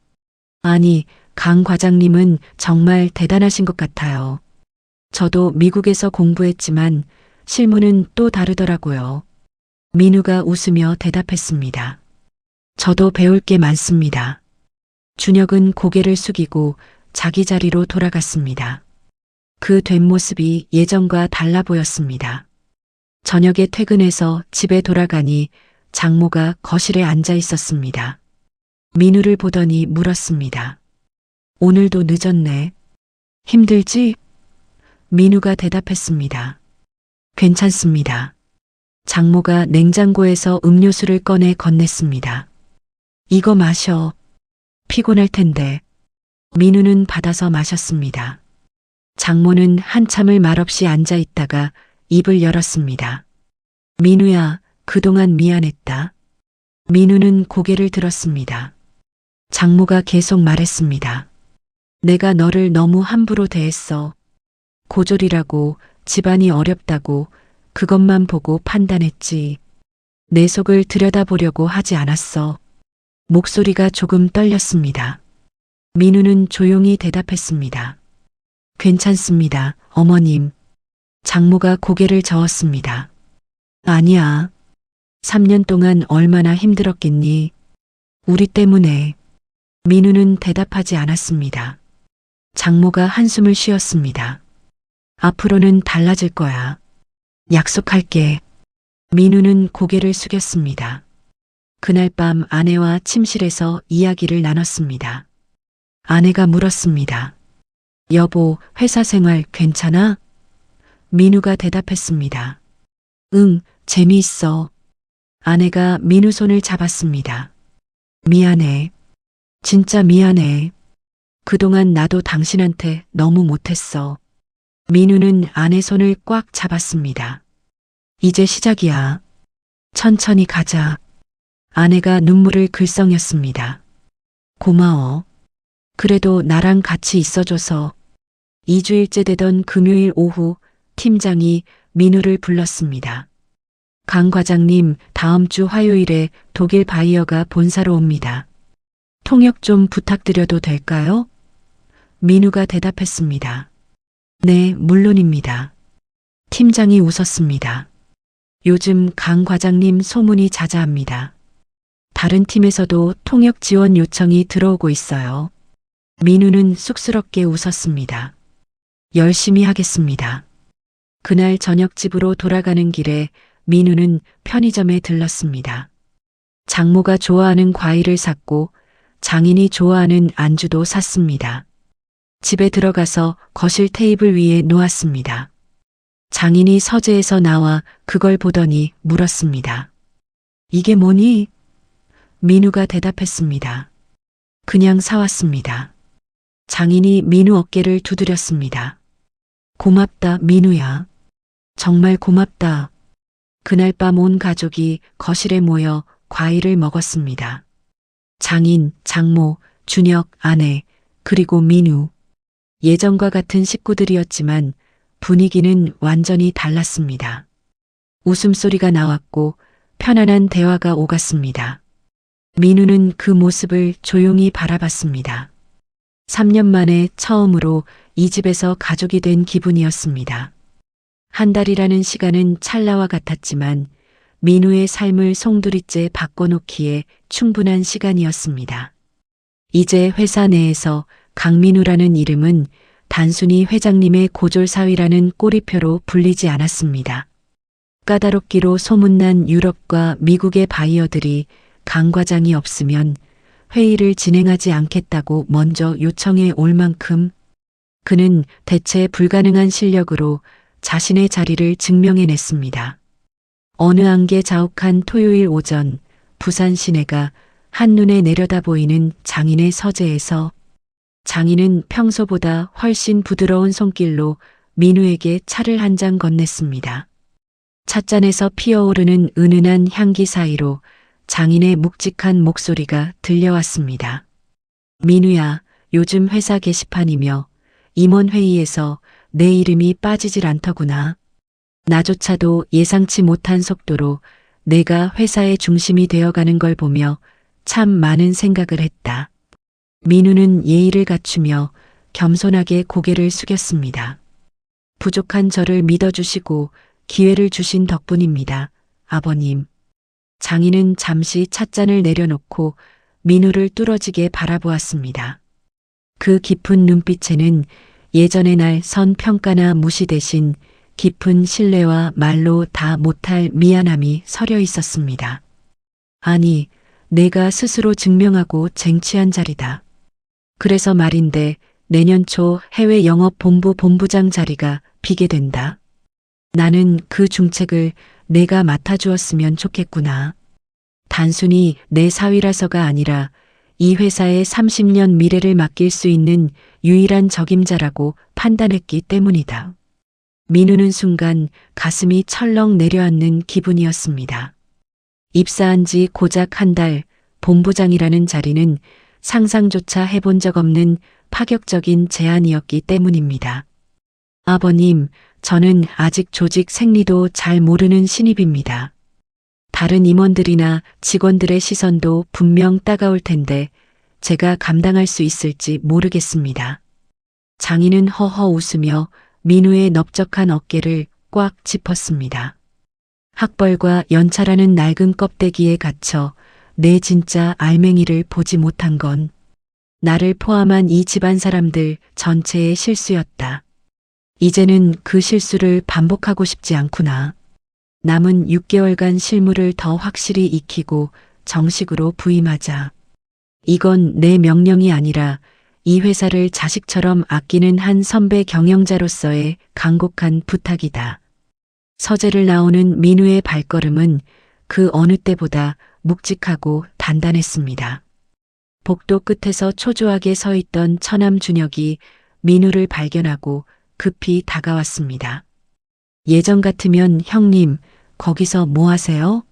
아니, 강 과장님은 정말 대단하신 것 같아요. 저도 미국에서 공부했지만 실무는 또 다르더라고요. 민우가 웃으며 대답했습니다. 저도 배울 게 많습니다. 준혁은 고개를 숙이고 자기 자리로 돌아갔습니다. 그 뒷모습이 예전과 달라 보였습니다. 저녁에 퇴근해서 집에 돌아가니 장모가 거실에 앉아 있었습니다. 민우를 보더니 물었습니다. 오늘도 늦었네. 힘들지? 민우가 대답했습니다. 괜찮습니다. 장모가 냉장고에서 음료수를 꺼내 건넸습니다. 이거 마셔. 피곤할 텐데. 민우는 받아서 마셨습니다. 장모는 한참을 말없이 앉아 있다가 입을 열었습니다. 민우야, 그동안 미안했다. 민우는 고개를 들었습니다. 장모가 계속 말했습니다. 내가 너를 너무 함부로 대했어. 고졸이라고, 집안이 어렵다고 그것만 보고 판단했지. 내 속을 들여다보려고 하지 않았어. 목소리가 조금 떨렸습니다. 민우는 조용히 대답했습니다. 괜찮습니다, 어머님. 장모가 고개를 저었습니다. 아니야. 3년 동안 얼마나 힘들었겠니? 우리 때문에. 민우는 대답하지 않았습니다. 장모가 한숨을 쉬었습니다. 앞으로는 달라질 거야. 약속할게. 민우는 고개를 숙였습니다. 그날 밤 아내와 침실에서 이야기를 나눴습니다. 아내가 물었습니다. 여보, 회사 생활 괜찮아? 민우가 대답했습니다. 응, 재미있어. 아내가 민우 손을 잡았습니다. 미안해. 진짜 미안해. 그동안 나도 당신한테 너무 못했어. 민우는 아내 손을 꽉 잡았습니다. 이제 시작이야. 천천히 가자. 아내가 눈물을 글썽였습니다. 고마워. 그래도 나랑 같이 있어줘서. 2주일째 되던 금요일 오후 팀장이 민우를 불렀습니다. 강 과장님, 다음 주 화요일에 독일 바이어가 본사로 옵니다. 통역 좀 부탁드려도 될까요? 민우가 대답했습니다. 네, 물론입니다. 팀장이 웃었습니다. 요즘 강 과장님 소문이 자자합니다. 다른 팀에서도 통역 지원 요청이 들어오고 있어요. 민우는 쑥스럽게 웃었습니다. 열심히 하겠습니다. 그날 저녁 집으로 돌아가는 길에 민우는 편의점에 들렀습니다. 장모가 좋아하는 과일을 샀고 장인이 좋아하는 안주도 샀습니다. 집에 들어가서 거실 테이블 위에 놓았습니다. 장인이 서재에서 나와 그걸 보더니 물었습니다. 이게 뭐니? 민우가 대답했습니다. 그냥 사왔습니다. 장인이 민우 어깨를 두드렸습니다. 고맙다, 민우야. 정말 고맙다. 그날 밤 온 가족이 거실에 모여 과일을 먹었습니다. 장인, 장모, 준혁, 아내, 그리고 민우. 예전과 같은 식구들이었지만 분위기는 완전히 달랐습니다. 웃음소리가 나왔고 편안한 대화가 오갔습니다. 민우는 그 모습을 조용히 바라봤습니다. 3년 만에 처음으로 이 집에서 가족이 된 기분이었습니다. 한 달이라는 시간은 찰나와 같았지만 민우의 삶을 송두리째 바꿔놓기에 충분한 시간이었습니다. 이제 회사 내에서 강민우라는 이름은 단순히 회장님의 고졸사위라는 꼬리표로 불리지 않았습니다. 까다롭기로 소문난 유럽과 미국의 바이어들이 강 과장이 없으면 회의를 진행하지 않겠다고 먼저 요청해 올 만큼 그는 대체 불가능한 실력으로 자신의 자리를 증명해냈습니다. 어느 안개 자욱한 토요일 오전 부산 시내가 한눈에 내려다 보이는 장인의 서재에서 장인은 평소보다 훨씬 부드러운 손길로 민우에게 차를 한 잔 건넸습니다. 찻잔에서 피어오르는 은은한 향기 사이로 장인의 묵직한 목소리가 들려왔습니다. 민우야, 요즘 회사 게시판이며 임원회의에서 내 이름이 빠지질 않더구나. 나조차도 예상치 못한 속도로 내가 회사의 중심이 되어가는 걸 보며 참 많은 생각을 했다. 민우는 예의를 갖추며 겸손하게 고개를 숙였습니다. 부족한 저를 믿어주시고 기회를 주신 덕분입니다. 아버님. 장인은 잠시 찻잔을 내려놓고 민우를 뚫어지게 바라보았습니다. 그 깊은 눈빛에는 예전의 날 선 평가나 무시 대신 깊은 신뢰와 말로 다 못할 미안함이 서려 있었습니다. 아니, 내가 스스로 증명하고 쟁취한 자리다. 그래서 말인데 내년 초 해외 영업 본부 본부장 자리가 비게 된다. 나는 그 중책을 내가 맡아주었으면 좋겠구나. 단순히 내 사위라서가 아니라 이 회사의 30년 미래를 맡길 수 있는 유일한 적임자라고 판단했기 때문이다. 민우는 순간 가슴이 철렁 내려앉는 기분이었습니다. 입사한 지 고작 한 달, 본부장이라는 자리는 상상조차 해본 적 없는 파격적인 제안이었기 때문입니다. 아버님, 저는 아직 조직 생리도 잘 모르는 신입입니다. 다른 임원들이나 직원들의 시선도 분명 따가울 텐데 제가 감당할 수 있을지 모르겠습니다. 장인은 허허 웃으며 민우의 넓적한 어깨를 꽉 짚었습니다. 학벌과 연차라는 낡은 껍데기에 갇혀 내 진짜 알맹이를 보지 못한 건 나를 포함한 이 집안 사람들 전체의 실수였다. 이제는 그 실수를 반복하고 싶지 않구나. 남은 6개월간 실무를 더 확실히 익히고 정식으로 부임하자. 이건 내 명령이 아니라 이 회사를 자식처럼 아끼는 한 선배 경영자로서의 간곡한 부탁이다. 서재를 나오는 민우의 발걸음은 그 어느 때보다 묵직하고 단단했습니다. 복도 끝에서 초조하게 서 있던 처남 준혁이 민우를 발견하고 급히 다가왔습니다. 예전 같으면 형님, 거기서 뭐 하세요?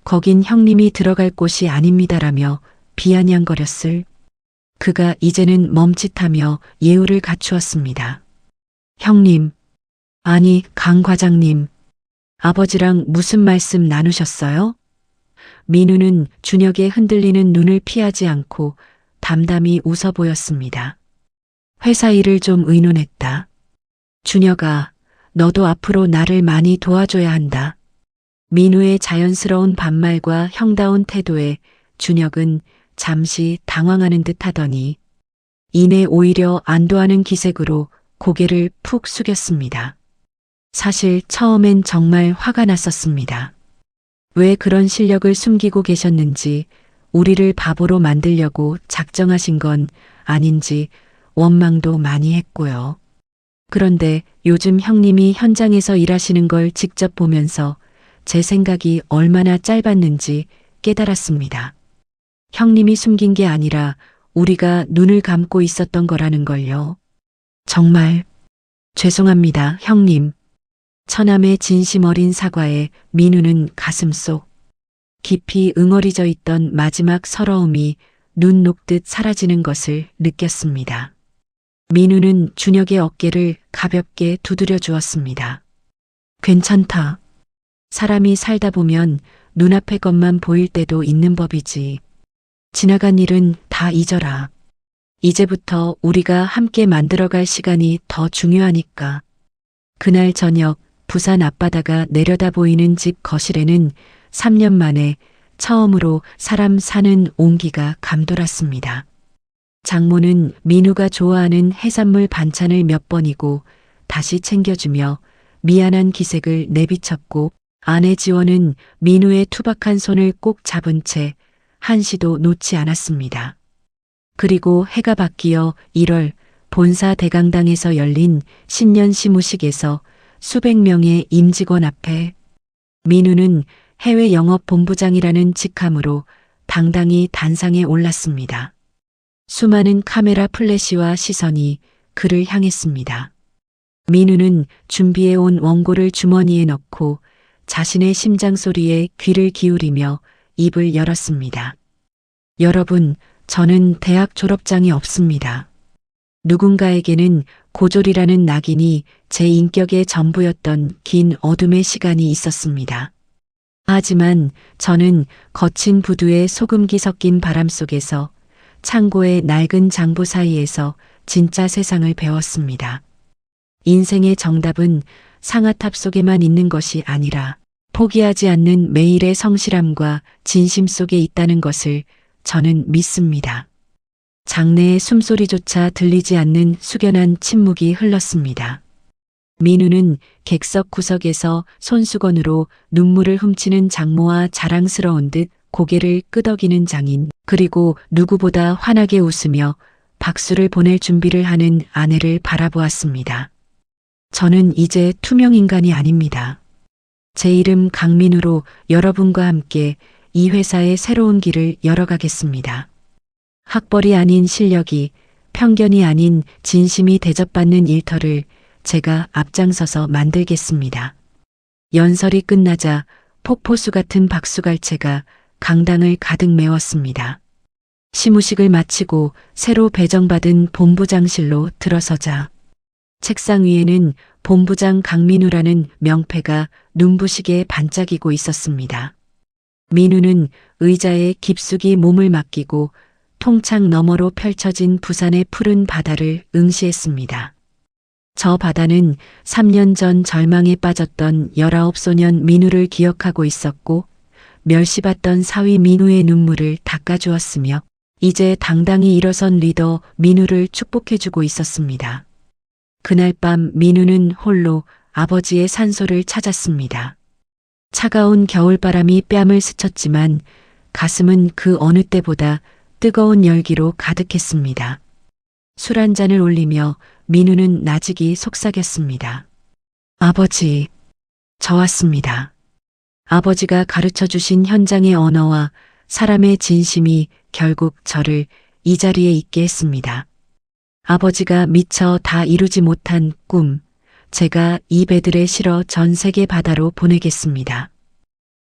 거긴 형님이 들어갈 곳이 아닙니다라며 비아냥거렸을. 그가 이제는 멈칫하며 예우를 갖추었습니다. 형님, 아니 강 과장님, 아버지랑 무슨 말씀 나누셨어요? 민우는 준혁의 흔들리는 눈을 피하지 않고 담담히 웃어 보였습니다. 회사 일을 좀 의논했다. 준혁아, 너도 앞으로 나를 많이 도와줘야 한다. 민우의 자연스러운 반말과 형다운 태도에 준혁은 잠시 당황하는 듯 하더니 이내 오히려 안도하는 기색으로 고개를 푹 숙였습니다. 사실 처음엔 정말 화가 났었습니다. 왜 그런 실력을 숨기고 계셨는지, 우리를 바보로 만들려고 작정하신 건 아닌지 원망도 많이 했고요. 그런데 요즘 형님이 현장에서 일하시는 걸 직접 보면서 제 생각이 얼마나 짧았는지 깨달았습니다. 형님이 숨긴 게 아니라 우리가 눈을 감고 있었던 거라는 걸요. 정말 죄송합니다, 형님. 처남의 진심 어린 사과에 민우는 가슴속 깊이 응어리져 있던 마지막 서러움이 눈 녹듯 사라지는 것을 느꼈습니다. 민우는 준혁의 어깨를 가볍게 두드려 주었습니다. 괜찮다. 사람이 살다 보면 눈앞의 것만 보일 때도 있는 법이지. 지나간 일은 다 잊어라. 이제부터 우리가 함께 만들어갈 시간이 더 중요하니까. 그날 저녁 부산 앞바다가 내려다 보이는 집 거실에는 3년 만에 처음으로 사람 사는 온기가 감돌았습니다. 장모는 민우가 좋아하는 해산물 반찬을 몇 번이고 다시 챙겨주며 미안한 기색을 내비쳤고, 아내 지원은 민우의 투박한 손을 꼭 잡은 채 한시도 놓지 않았습니다. 그리고 해가 바뀌어 1월 본사 대강당에서 열린 신년 시무식에서 수백 명의 임직원 앞에 민우는 해외 영업 본부장이라는 직함으로 당당히 단상에 올랐습니다. 수많은 카메라 플래시와 시선이 그를 향했습니다. 민우는 준비해온 원고를 주머니에 넣고 자신의 심장 소리에 귀를 기울이며 입을 열었습니다. 여러분, 저는 대학 졸업장이 없습니다. 누군가에게는 고졸이라는 낙인이 제 인격의 전부였던 긴 어둠의 시간이 있었습니다. 하지만 저는 거친 부두에 소금기 섞인 바람 속에서 창고의 낡은 장부 사이에서 진짜 세상을 배웠습니다. 인생의 정답은 상아탑 속에만 있는 것이 아니라 포기하지 않는 매일의 성실함과 진심 속에 있다는 것을 저는 믿습니다. 장내의 숨소리조차 들리지 않는 숙연한 침묵이 흘렀습니다. 민우는 객석 구석에서 손수건으로 눈물을 훔치는 장모와 자랑스러운 듯 고개를 끄덕이는 장인, 그리고 누구보다 환하게 웃으며 박수를 보낼 준비를 하는 아내를 바라보았습니다. 저는 이제 투명 인간이 아닙니다. 제 이름 강민우로 여러분과 함께 이 회사의 새로운 길을 열어가겠습니다. 학벌이 아닌 실력이, 편견이 아닌 진심이 대접받는 일터를 제가 앞장서서 만들겠습니다. 연설이 끝나자 폭포수 같은 박수갈채가 강당을 가득 메웠습니다. 시무식을 마치고 새로 배정받은 본부장실로 들어서자 책상 위에는 본부장 강민우라는 명패가 눈부시게 반짝이고 있었습니다. 민우는 의자에 깊숙이 몸을 맡기고 통창 너머로 펼쳐진 부산의 푸른 바다를 응시했습니다. 저 바다는 3년 전 절망에 빠졌던 19소년 민우를 기억하고 있었고 멸시받던 사위 민우의 눈물을 닦아주었으며 이제 당당히 일어선 리더 민우를 축복해주고 있었습니다. 그날 밤 민우는 홀로 아버지의 산소를 찾았습니다. 차가운 겨울바람이 뺨을 스쳤지만 가슴은 그 어느 때보다 뜨거운 열기로 가득했습니다. 술 한 잔을 올리며 민우는 나직이 속삭였습니다. 아버지, 저 왔습니다. 아버지가 가르쳐 주신 현장의 언어와 사람의 진심이 결국 저를 이 자리에 있게 했습니다. 아버지가 미처 다 이루지 못한 꿈, 제가 이 배들에 실어 전 세계 바다로 보내겠습니다.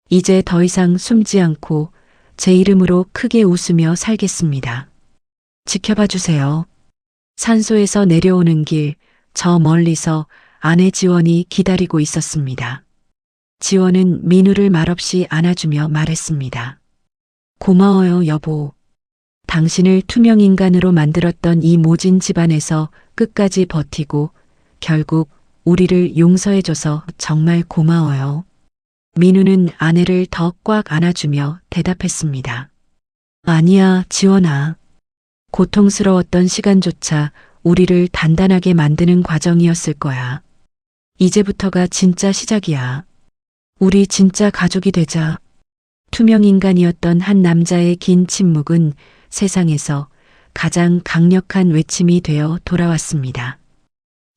이제 더 이상 숨지 않고 제 이름으로 크게 웃으며 살겠습니다. 지켜봐 주세요. 산소에서 내려오는 길, 저 멀리서 아내 지원이 기다리고 있었습니다. 지원은 민우를 말없이 안아주며 말했습니다. 고마워요, 여보. 당신을 투명인간으로 만들었던 이 모진 집안에서 끝까지 버티고 결국 우리를 용서해줘서 정말 고마워요. 민우는 아내를 더 꽉 안아주며 대답했습니다. 아니야, 지원아. 고통스러웠던 시간조차 우리를 단단하게 만드는 과정이었을 거야. 이제부터가 진짜 시작이야. 우리 진짜 가족이 되자. 투명인간이었던 한 남자의 긴 침묵은 세상에서 가장 강력한 외침이 되어 돌아왔습니다.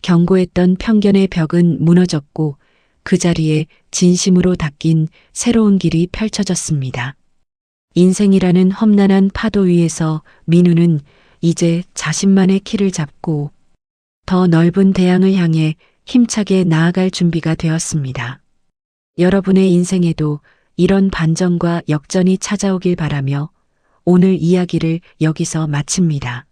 견고했던 편견의 벽은 무너졌고 그 자리에 진심으로 닦인 새로운 길이 펼쳐졌습니다. 인생이라는 험난한 파도 위에서 민우는 이제 자신만의 키를 잡고 더 넓은 대양을 향해 힘차게 나아갈 준비가 되었습니다. 여러분의 인생에도 이런 반전과 역전이 찾아오길 바라며 오늘 이야기를 여기서 마칩니다.